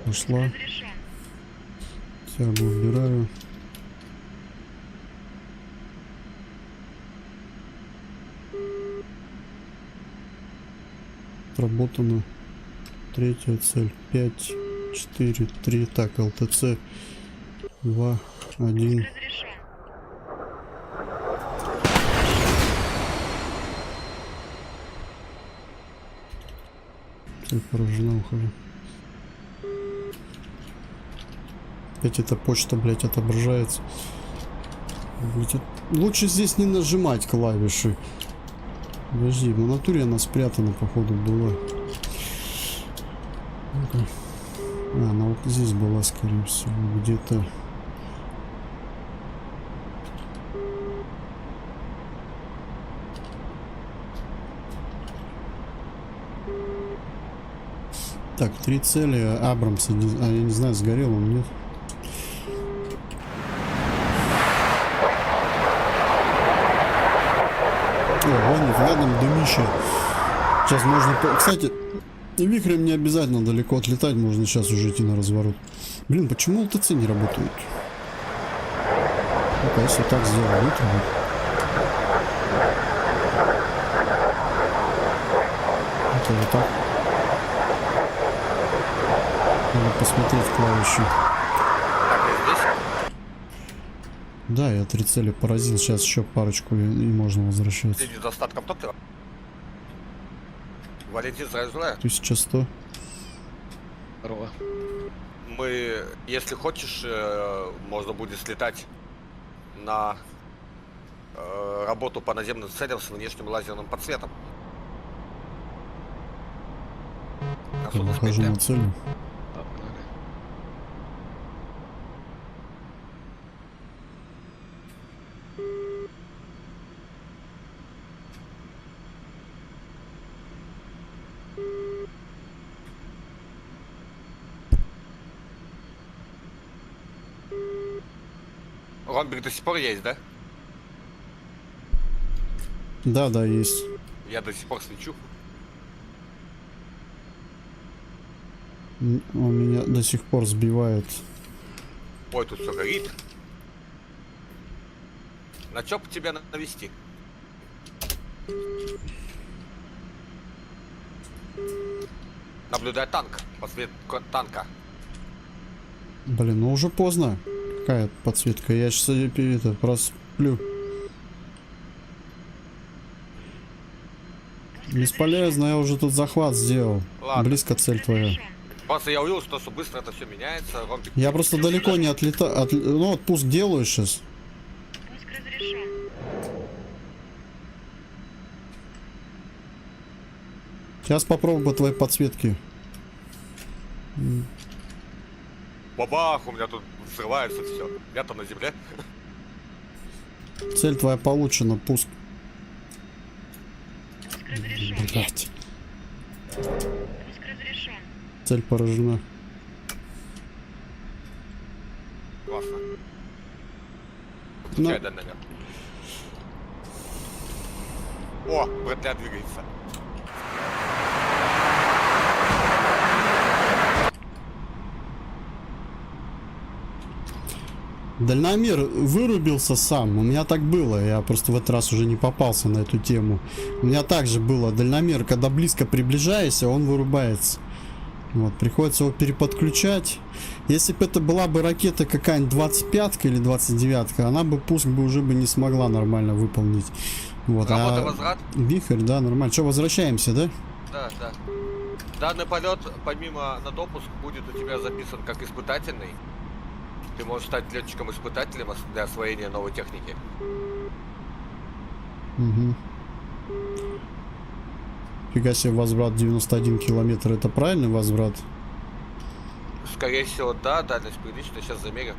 Пошла. Тягу убираю. Отработано. Третья цель. 5, 4, 3. Так, ЛТЦ. 2, 1. Цель поражена, ухожу. Опять эта почта, блять, отображается. Блять, лучше здесь не нажимать клавиши. Подожди, в натуре она спрятана, походу, была. Ну-ка. А, она вот здесь была, скорее всего, где-то. Так, 3 цели. Абрамс, я не знаю, сгорел он, нет. О, вон, в рядом дымище. Сейчас можно... Кстати, вихрем не обязательно далеко отлетать, можно сейчас уже идти на разворот. Блин, почему ЛТЦ не работают? Ну-ка, если так сделать, будет работать. Это вот так. Надо посмотреть клавиши. Так, я здесь. Да, я 3 цели поразил. Сейчас еще парочку и можно возвращаться. Следи за остатком топлива. Валентин, сразу желаю. 1100. Здорово. Мы, если хочешь, можно будет слетать на работу по наземным целям с внешним лазерным подсветом. Выхожу на цель. Да, погнали. Ромбик до сих пор есть, да? Да, да, есть. Я до сих пор свечу. Он меня до сих пор сбивает. Ой, тут все горит. На чё бы тебя навести? Наблюдай танк. Подсвет танка. Блин, ну уже поздно. Какая подсветка? Я сейчас это просплю. Бесполезно, я уже тут захват сделал. Ладно. Близко цель твоя. Просто я увидел, что быстро это все меняется. Ромбик... Я просто далеко не отлетаю. Ну вот пуск делаю сейчас. Пуск разрешен. Сейчас попробую по твоей подсветке. Бабах, у меня тут взрывается все. Я-то на земле. Цель твоя получена, пуск. Пуск разрешен. Блять. Пуск разрешен. Цель поражена. Классно. Ну. Включай дальномер. О, Брэдля двигается. Дальномер вырубился сам. У меня так было. Я просто в этот раз уже не попался на эту тему. У меня также было. Дальномер, когда близко приближаешься, он вырубается. Вот, приходится его переподключать. Если бы это была бы ракета какая-нибудь 25-ка или 29-ка, она бы пуск бы уже бы не смогла нормально выполнить. Вот, Работа, возврат. Вихрь, да, нормально. Что, возвращаемся, да? Да, да. Данный полет, помимо на допуск, будет у тебя записан как испытательный. Ты можешь стать летчиком-испытателем для освоения новой техники. Угу. Фига себе, возврат 91 километр. Это правильный возврат? Скорее всего, да, дальность приличная, сейчас замерю.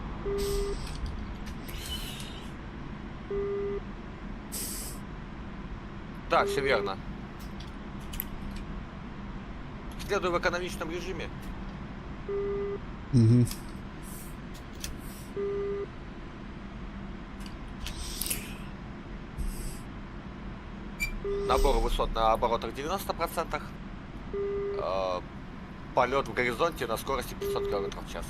Да, все верно. Следуй в экономичном режиме. Угу. Набор высот на оборотах 90%. Полет в горизонте на скорости 500 км в час.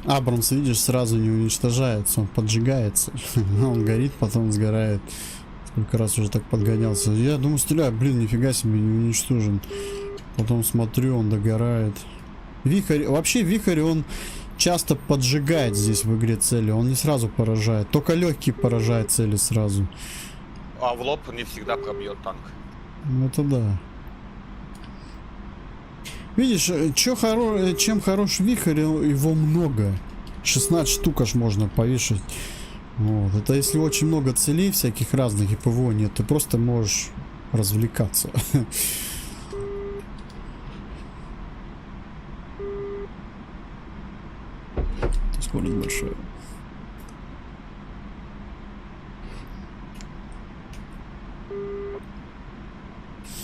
Абрамс, видишь, сразу не уничтожается, он поджигается. Он горит, потом сгорает. Сколько раз уже так подгонялся. Я думаю, стреляю, блин, нифига себе, не уничтожен. Потом смотрю, он догорает. Вихрь, вообще вихрь, он часто поджигает здесь в игре цели. Он не сразу поражает. Только легкий поражает цели сразу. А в лоб не всегда пробьет танк. Ну это да. Видишь, чем хорош вихрь, его много. 16 штук аж можно повешать. Вот. Это если очень много целей всяких разных и ПВО нет, ты просто можешь развлекаться. Скорость большая.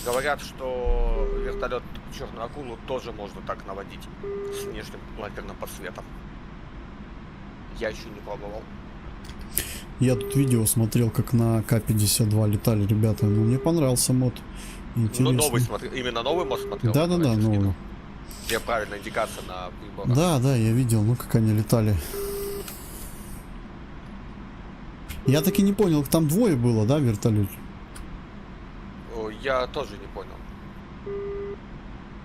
Говорят, что вертолет Черную акулу тоже можно так наводить с внешним лазерным подсветом. Я еще не пробовал. Я тут видео смотрел, как на К-52 летали ребята. Ну, мне понравился мод. Интересно. Ну, новый смотрел. Именно новый мод смотрел? Да-да-да, новый. Где правильная индикация на приборах. Да, я видел, ну как они летали. Я таки не понял, там двое было, да, в вертолете? Я тоже не понял.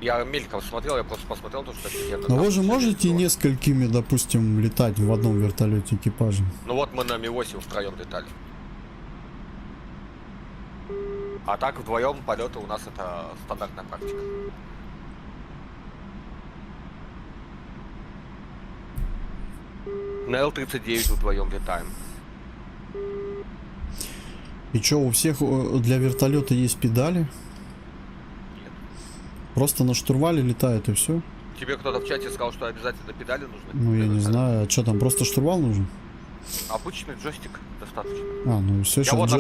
Я мельком смотрел, я просто посмотрел то, что офигенно. Но Там вы же можете было. несколькими, допустим, летать в одном вертолете экипажем? Ну вот мы на Ми-8 втроем летали. А так вдвоем полеты у нас это стандартная практика. На Л-39 вдвоем летаем. И чё, у всех для вертолета есть педали? Нет. Просто на штурвале летают и все? Тебе кто-то в чате сказал, что обязательно педали нужны? Ну я не знаю, а что там, просто штурвал нужен? Обычный джойстик достаточно. А, ну все, Я вот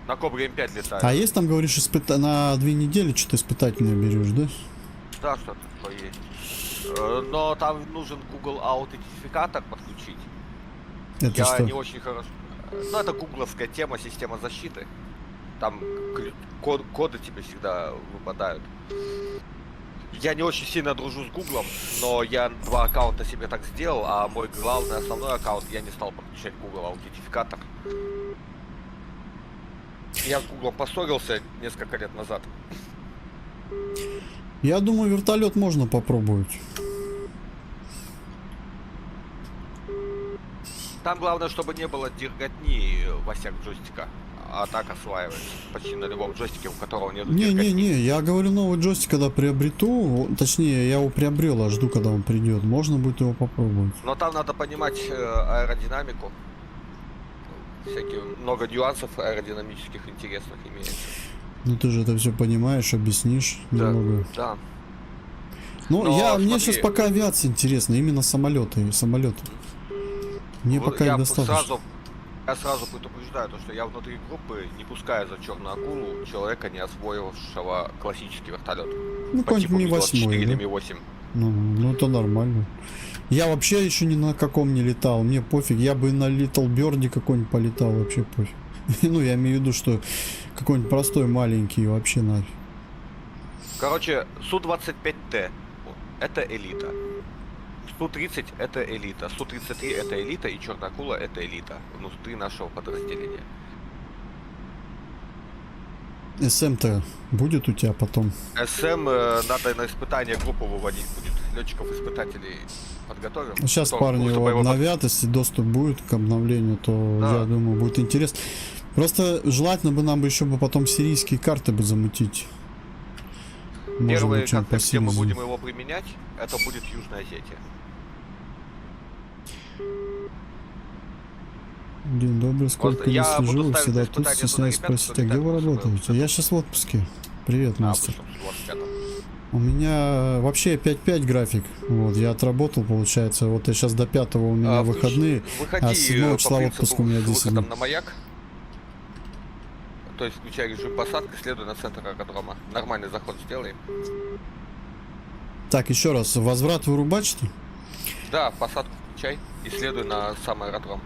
на Кобре М5 летаю. А есть там, говоришь, на 2 недели что-то испытательное берешь, да? Да, что-то такое есть. Но там нужен Google аутентификатор подключить. Это Я что? не очень хорошо. Ну, это гугловская тема, система защиты. Там коды тебе всегда выпадают. Я не очень сильно дружу с Гуглом, но я 2 аккаунта себе так сделал, а мой главный основной аккаунт я не стал подключать Google аутентификатор. Я с Гуглом поссорился несколько лет назад. Я думаю, вертолет можно попробовать. Там главное, чтобы не было дерготни в осях джойстика. А так осваивается почти на любом джойстике, у которого нет дерготни. Не, я говорю, новый джойстик, когда приобрету, точнее, я его приобрел, а жду, когда он придет. Можно будет его попробовать. Но там надо понимать аэродинамику. Всякие много нюансов аэродинамических интересных имеется. Ну ты же это все понимаешь, объяснишь Да, немного. да. Ну, Но мне смотри. сейчас пока авиация интересна, именно самолеты. Мне Вот пока я и достаточно. Я сразу предупреждаю, то, что я внутри группы не пускаю за черную акулу человека, не освоившего классический вертолет. Ну, По типу какой-нибудь Ми-24 Ми-8, или да? Ми-8. Ну, это нормально. Я вообще еще ни на каком не летал, мне пофиг. Я бы на Little Birdie какой-нибудь полетал, вообще пофиг. Ну, я имею в виду, что какой-нибудь простой, маленький, вообще нафиг. Короче, Су-25Т это элита. Су-30 это элита. Су-33 это элита, и черная акула это элита внутри нашего подразделения. СМ-то будет у тебя потом? СМ надо на испытание группу выводить будет. Летчиков-испытателей подготовим. Сейчас Кто- парни чтобы его обновят, если доступ будет к обновлению, то Да. я думаю, будет интересно. Просто желательно бы нам бы еще бы потом сирийские карты бы замутить. Может Первый быть, что-нибудь по контекст, где мы Сирии. будем его применять, это будет Южная Осетия. День добрый, сколько не я буду слежу, ставить всегда на тут испытание стесняюсь туда ребят, спросить, кто а где вы летает, работаете? чтобы- Я сейчас в отпуске. Привет, мастер. Вот это. У меня вообще 5-5 график. Вот, я отработал, получается. Вот я сейчас до 5 у меня выходные, Выходи а с 7 по числа принципу отпуск у меня с 10 выходом дней. на маяк. То есть включай режим посадки, следуй на центр аэродрома. Нормальный заход сделай. Так, еще раз, возврат вырубать, что ли? Да, посадку включай и следуй на сам аэродром.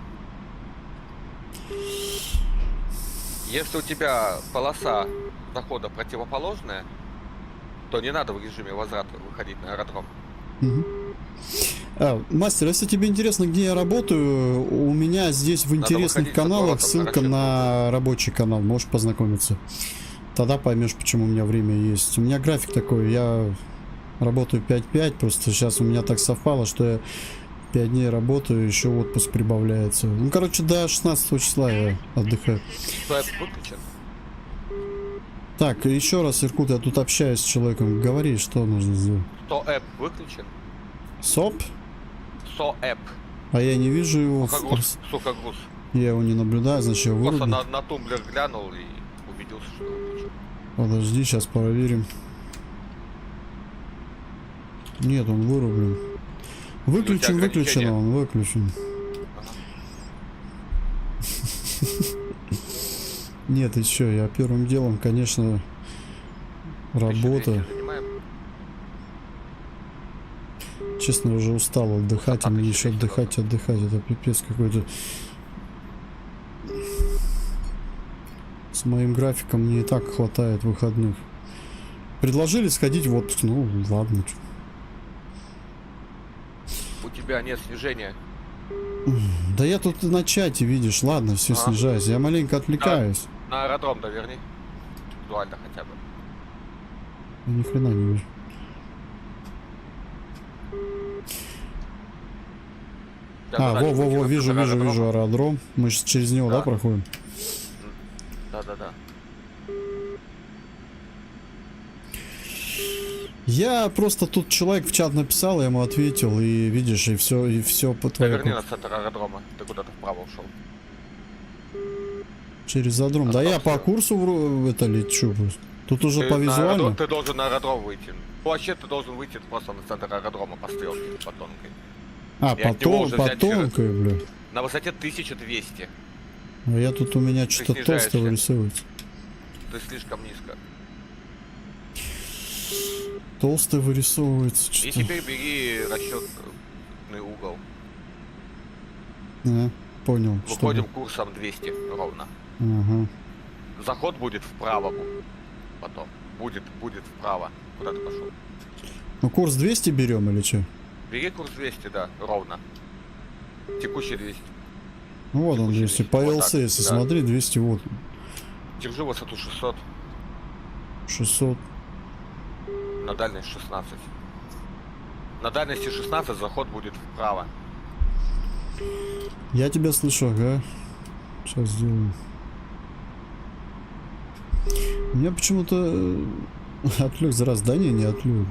Если у тебя полоса захода противоположная, то не надо в режиме возврата выходить на аэродром. Мгм. Мастер, если тебе интересно, где я работаю, у меня здесь в интересных выходить с каналах отворотом на ссылка расчет. на рабочий канал, можешь познакомиться. Тогда поймешь, почему у меня время есть. У меня график такой, я работаю 5-5, просто сейчас у меня так совпало, что я 5 дней работаю, еще отпуск прибавляется. Ну, короче, до 16 числа я отдыхаю. Стоп, выключен. Так, еще раз, Иркут, я тут общаюсь с человеком. Говори, что нужно сделать. СОЭП выключен. СОП? СОЭП. А я не вижу его. Сухогруз. Я его не наблюдаю, значит я Просто вырублю. на тумблер глянул и убедился, что выключен. Подожди, сейчас проверим. Нет, он вырублен. Выключен, ограничения. выключен, он выключен. Нет, еще, я первым делом, конечно, работа. 1200 занимаем. Честно, уже устал отдыхать, а мне еще 1200 отдыхать. Это пипец какой-то. С моим графиком мне и так хватает выходных. Предложили сходить в отпуск, ну ладно. У тебя нет снижения. Да я тут на чате, видишь, ладно, все Ага. снижаюсь. Я маленько отвлекаюсь. На аэродром доверни. Визуально хотя бы. Я ни хрена не вижу. Я туда не Во, выкину, вижу, это вижу, аэродром. вижу аэродром. Мы же через него, да, Да. проходим? Да. Я просто тут человек в чат написал, я ему ответил, и видишь, и все по твоей Доверни на центр аэродрома. Ты куда-то вправо ушел. через аэродром. Да я Остался. по курсу это лечу просто. Тут уже Ты по на визуально. аэродром- ты должен на аэродром выйти. Ну, вообще ты должен выйти просто на центр аэродрома по стрелке или по тонкой. А, и от него уже по взять через- тонкой, бля. На высоте 1200. А я тут у меня что-то снижаешься. толстое вырисовывается. Ты слишком низко. Толстое вырисовывается И что-то. теперь бери расчетный угол. Понял. Выходим курсом 200 ровно. Ага. Заход будет вправо потом. Будет вправо. Куда ты пошел? Ну курс 200 берем или что? Бери курс 200, да, ровно. Текущий 200. Ну вот он Текущий 200. 200, По вот ЛС, так, если да. смотри, 200 вот. Держи высоту 600, 600. на дальность 16. На дальности 16 заход будет вправо. Я тебя слышу, ага. Сейчас сделаем. Меня почему-то отвлек за раз. Да не отвлек.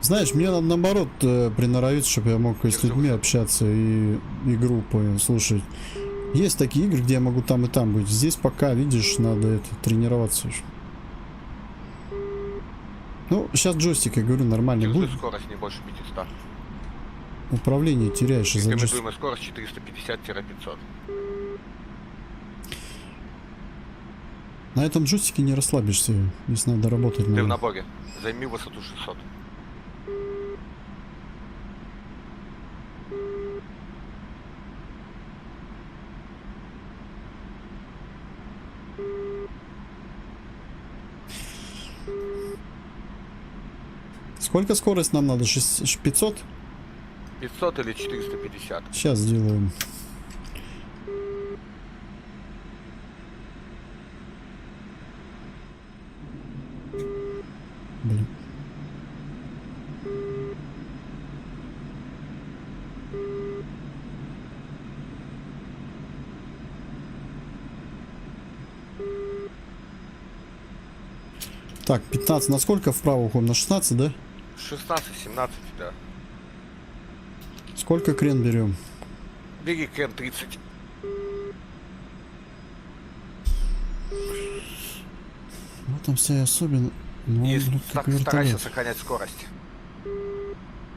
Знаешь, мне надо наоборот приноровиться, чтобы я мог и с людьми общаться и группой слушать. Есть такие игры, где я могу там и там быть. Здесь пока, видишь, надо это тренироваться. Ну, сейчас джойстик, я говорю, нормально Держи будет. скорость не больше 500. Управление теряешь из-за джойстика. Рекомендуемая скорость 450-500. На этом джойстике не расслабишься, если надо работать. Ты в надо. наборе. Займи высоту 600. Сколько скорость нам надо? 500? 500 или 450. Сейчас сделаем. Блин. Так, 15. На сколько вправо уходим? На 16, да? 16-17, да. Сколько крен берем? Бери КН-30. Ну там вся и особенно. Ну, И блин, как старайся вертолет. сохранять скорость.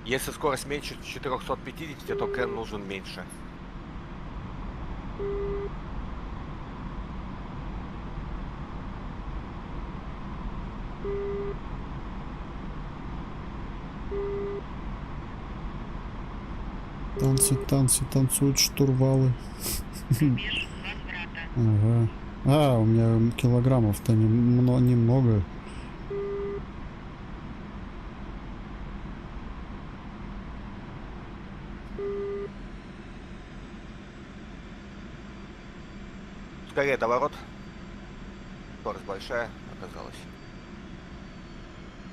Если скорость меньше 450, то КН нужен меньше. Танцы, танцы, танцуют штурвалы. Рубеж возврата. Ага. А, у меня килограммов-то немного. Скорее до ворот. Скорость большая оказалась.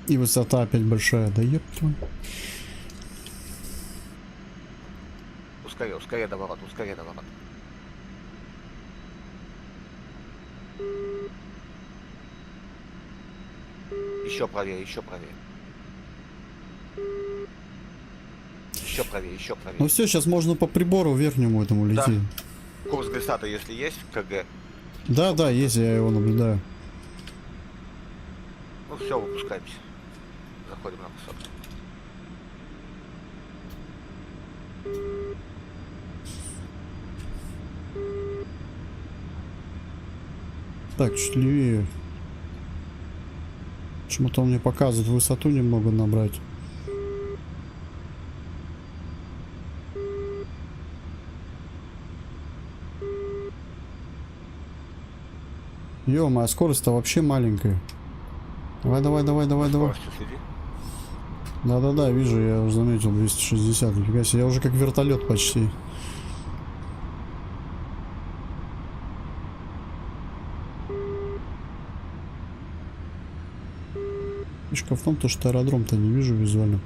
И высота опять большая. Да ёптю. Ускорее до ворот, ускорее до ворот. Еще правее, еще правее. Еще правее, еще правее. Ну все, сейчас можно по прибору верхнему этому лететь. Курс глиссата, если есть, КГ. Да, да, есть, я его наблюдаю. Ну все, выпускаемся. Заходим на высоту. Так, чуть левее. Почему-то он мне показывает высоту немного набрать. Ё-моё, скорость-то вообще маленькая. Давай, давай, давай, давай, давай. Скоростью следи. Да-да-да, вижу, я уже заметил 260. Нифига себе, я уже как вертолет почти. Фишка в том, что аэродром-то не вижу визуально.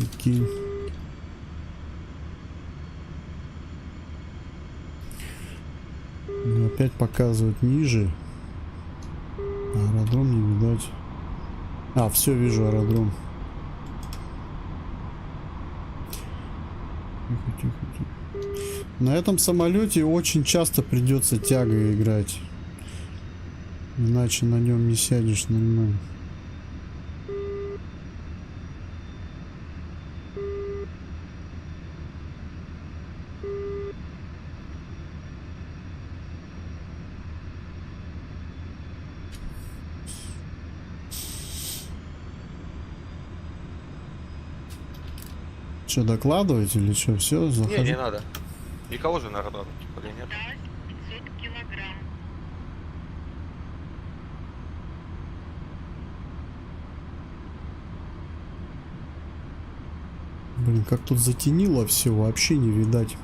Окей. Но опять показывают ниже. Аэродром не видать. А, все, вижу аэродром. Тихо, тихо, тихо. На этом самолете очень часто придется тягой играть. Иначе на нем не сядешь нормально. Что, докладывать или что? Все, Не захожу. надо. Никого же на аэродроме, типа, или нет? Осталось 500 килограмм. Блин, как тут затенило все, вообще не видать.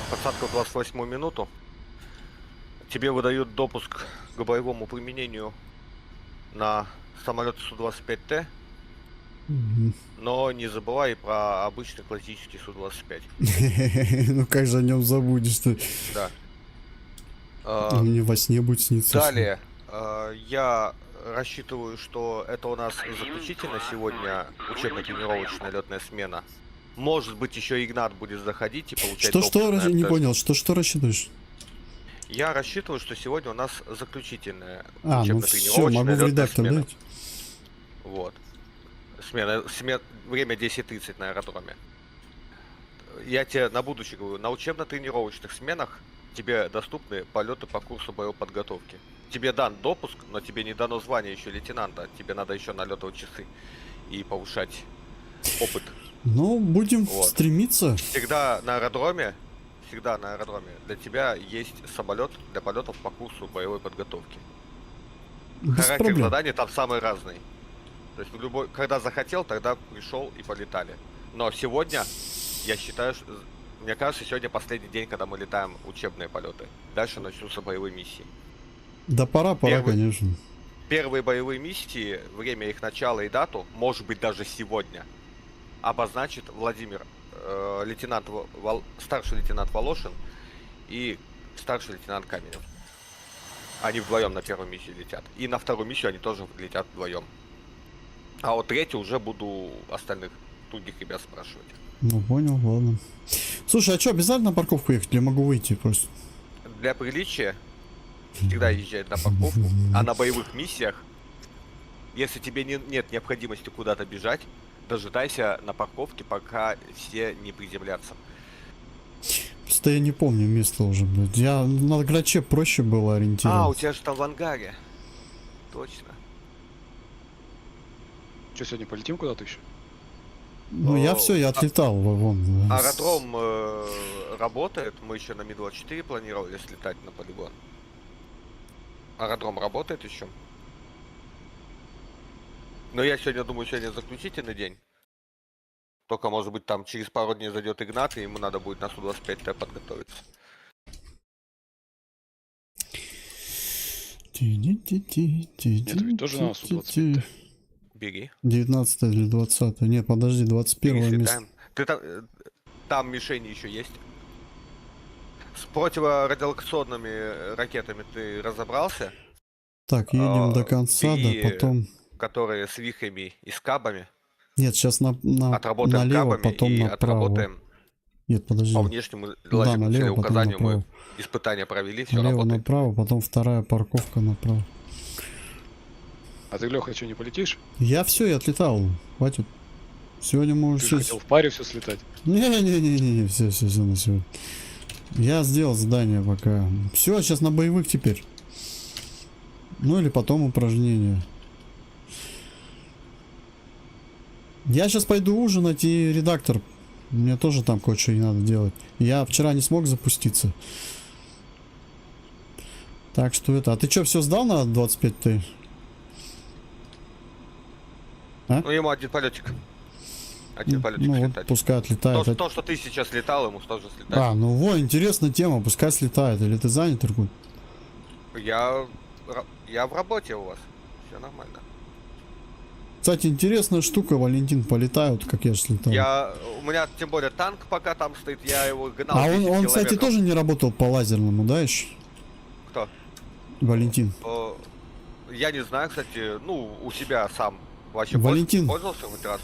Посадка в 28-ю минуту. Тебе выдают допуск к боевому применению на самолет Су-25Т, Мгм. но не забывай про обычный классический Су-25. Ну как же о нем забудешь-то? Да. Мне во сне будет сниться. Далее, я рассчитываю, что это у нас заключительно сегодня учебно-тренировочная летная смена. Может быть, еще Игнат будет заходить и получать Что, допуск на не это. понял, что рассчитываешь? Я рассчитываю, что сегодня у нас заключительная А, ну все, учебно-тренировочная могу в летная редактор смена. дать. Вот. Время 10:30 на аэродроме. Я тебе на будущее говорю, на учебно-тренировочных сменах тебе доступны полеты по курсу боевой подготовки. Тебе дан допуск, но тебе не дано звание еще лейтенанта. Тебе надо еще налетывать часы и повышать опыт. Ну, будем Вот. стремиться. Всегда на аэродроме для тебя есть самолет для полетов по курсу боевой подготовки. Без Характер проблем. заданий там самый разный. То есть когда захотел, тогда пришел и полетали. Но сегодня, я считаю, мне кажется, сегодня последний день, когда мы летаем учебные полеты. Дальше начнутся боевые миссии. Да пора, Первый. конечно. Первые боевые миссии, время их начала и дату, может быть даже сегодня, обозначит Владимир, старший лейтенант Волошин и старший лейтенант Каменев. Они вдвоем на первую миссию летят. И на вторую миссию они тоже летят вдвоем. А вот третью уже буду остальных других ребят спрашивать. Ну, понял, ладно. Слушай, а что, обязательно на парковку ехать? Или могу выйти просто? Для приличия всегда езжать на парковку, а на боевых миссиях, если тебе нет необходимости куда-то бежать, дожидайся на парковке, пока все не приземлятся. Просто я не помню место уже, блядь. Я на Граче проще было А, у ориентироваться. тебя же там в ангаре. Точно. Что, сегодня полетим куда-то еще? Ну, я все, я отлетал вон. Аэродром работает, мы еще на Ми-24 планировали слетать на полигон. Аэродром работает еще. Но я сегодня думаю, сегодня заключительный день. Только, может быть, там через пару дней зайдет Игнат, и ему надо будет на Су-25Т подготовиться. Нет, ведь тоже на Су-25. Беги. 19 или 20. Нет, подожди, 21 Беги, место. слетаем. Ты там мишени еще есть. С противорадиолокационными ракетами ты разобрался? Так, едем А, до конца, бери, да, потом... Которые с вихрями и скабами. Нет, сейчас Отработаем налево, кабами потом и направо. отработаем Нет, подожди. по внешнему Да, лазерному налево, потом целеуказанию. Мы направо. испытания провели, все Налево, работает. направо, потом вторая парковка направо. А ты, Леха, что, не полетишь? Я все, я отлетал. Хватит. Сегодня мы Ты же уже... хотел в паре все слетать. Не-не-не-не, все на сегодня. Я сделал задание пока. Все, сейчас на боевых теперь. Ну или потом упражнения. Я сейчас пойду ужинать и редактор. Мне тоже там кое-что не надо делать. Я вчера не смог запуститься. Так что это... А ты что, все сдал на 25Т? Ну, ему один полетик. Один полетик Ну вот, слетать. пускай отлетает. То, что ты сейчас летал, ему тоже слетать. А, ну во, интересная тема, пускай слетает. Или ты занят, Иркут? Я в работе у вас. Все нормально. Кстати, интересная штука, Валентин, полетают, как я же слетал. У меня тем более танк пока там стоит, я его гнал. А 10 он, кстати, километров. тоже не работал по лазерному, да, еще? Кто? Валентин. Я не знаю, кстати, ну, у себя сам вообще Валентин. пользовался хоть раз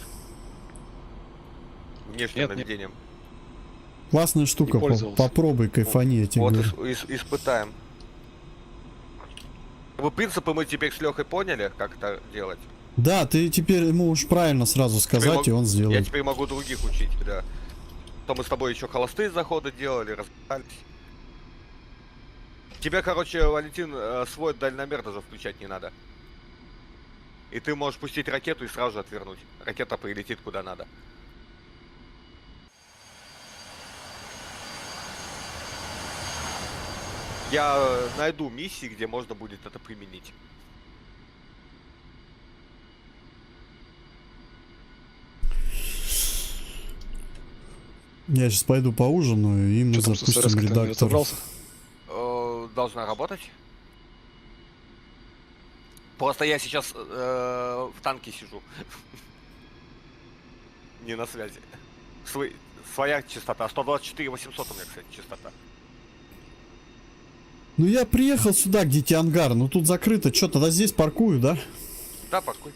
внешним Нет, наведением. Классная штука, Не пользовался. попробуй, кайфани, я тебе Вот говорю. испытаем. Принципы мы теперь с Лехой поняли, как это делать. Да, ты теперь ему уж правильно сразу сказать, и он Я сделает. теперь могу других учить, да. То мы с тобой еще холостые заходы делали, разбирались. Тебе, короче, Валентин, свой дальномер даже включать не надо. И ты можешь пустить ракету и сразу же отвернуть. Ракета прилетит куда надо. Я найду миссии, где можно будет это применить. Я сейчас пойду поужинаю, и мы Что там с запустим СРС-ко-то не редактор. разобрался? Должна работать. Просто я сейчас в танке сижу. Не на связи. Своя частота. 124 800 у меня, кстати, частота. Ну я приехал сюда, где те ангар, ну тут закрыто. Что, тогда здесь паркую, да? Да, паркуй.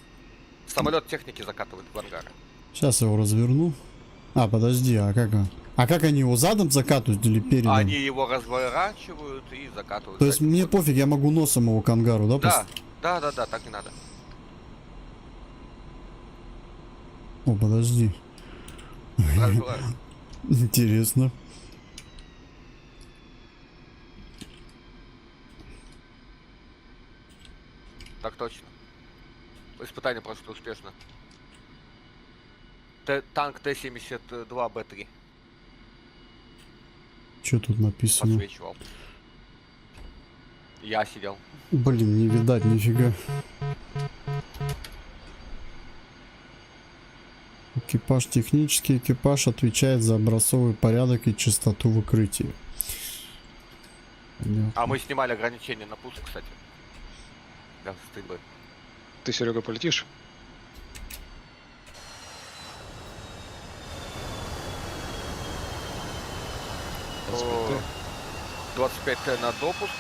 Самолет техники закатывает в ангары. Сейчас его разверну. А, подожди, а как? А как они его задом закатывают или передом? Они его разворачивают и закатывают. То есть задним мне ходом. пофиг, я могу носом его к ангару, да? Да, так не надо. О, подожди. Развиваю. Интересно. Так точно. Испытание просто успешно. Танк Т-72Б3 Что тут написано? подсвечивал. Я сидел. Блин, не видать нифига. Экипаж, технический экипаж отвечает за образцовый порядок и чистоту в укрытии. Понятно. А мы снимали ограничения на пуск, кстати. Для стрельбы. Ты, Серега, полетишь? О, 25Т на допуск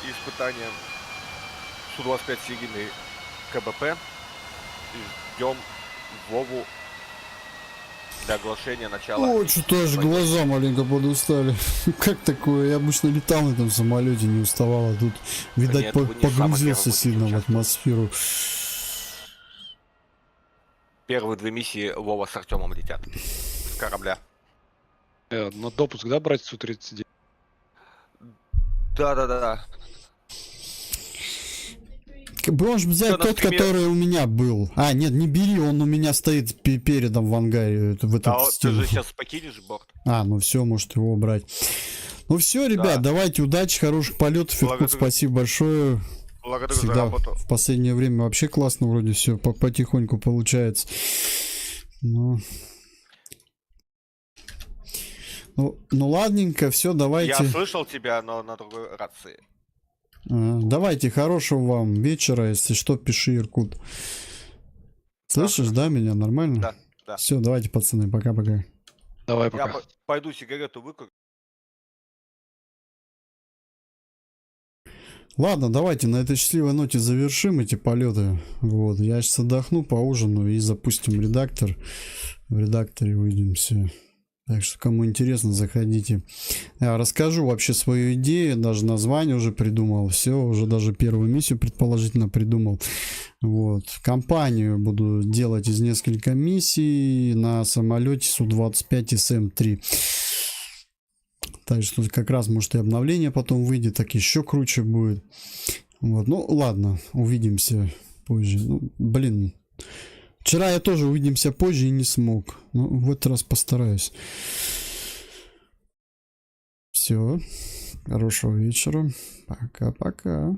и испытание. Су-25 серийный КБП. И ждем Вову для оглашения начала. Ой, что-то аж глаза маленько подустали. Как такое? Я обычно летал на этом самолете, не уставал, а тут, видать, нет, вы не самый погрузился первый сильно в будете атмосферу. Первые 2 миссии Вова с Артемом летят. С корабля. На допуск, да, брать Су-39? Да. Можешь взять Всё, на тот, стриме- который у меня был. А, нет, не бери, он у меня стоит передом в ангаре. В этот А вот ты стену. же сейчас покинешь борт. А, ну все, может его брать. Ну все, ребят, Да. давайте, удачи, хороших полетов. Иркут, Благодарю. спасибо большое. Благодарю за Всегда работу. в последнее время вообще классно вроде все потихоньку получается. Ну, ну ладненько, все, давайте. Я слышал тебя, но на другой рации. Давайте, хорошего вам вечера. Если что, пиши, Иркут. Слышишь, да, меня нормально? Да. Все, давайте, пацаны, пока-пока. Давай, Я пока. пойду сигарету выкурю. Ладно, давайте на этой счастливой ноте завершим эти полеты. Вот, я сейчас отдохну, поужину и запустим редактор. В редакторе увидимся. Так что, кому интересно, заходите. Я расскажу вообще свою идею, даже название уже придумал. Все, уже даже первую миссию предположительно придумал. Вот. Компанию буду делать из нескольких миссий на самолете Су-25 СМ-3. Так что тут как раз может и обновление потом выйдет, так еще круче будет. Вот. Ну ладно, увидимся позже. Ну, блин. Вчера я тоже увидимся позже и не смог. Ну, в этот раз постараюсь. Все. Хорошего вечера. Пока-пока.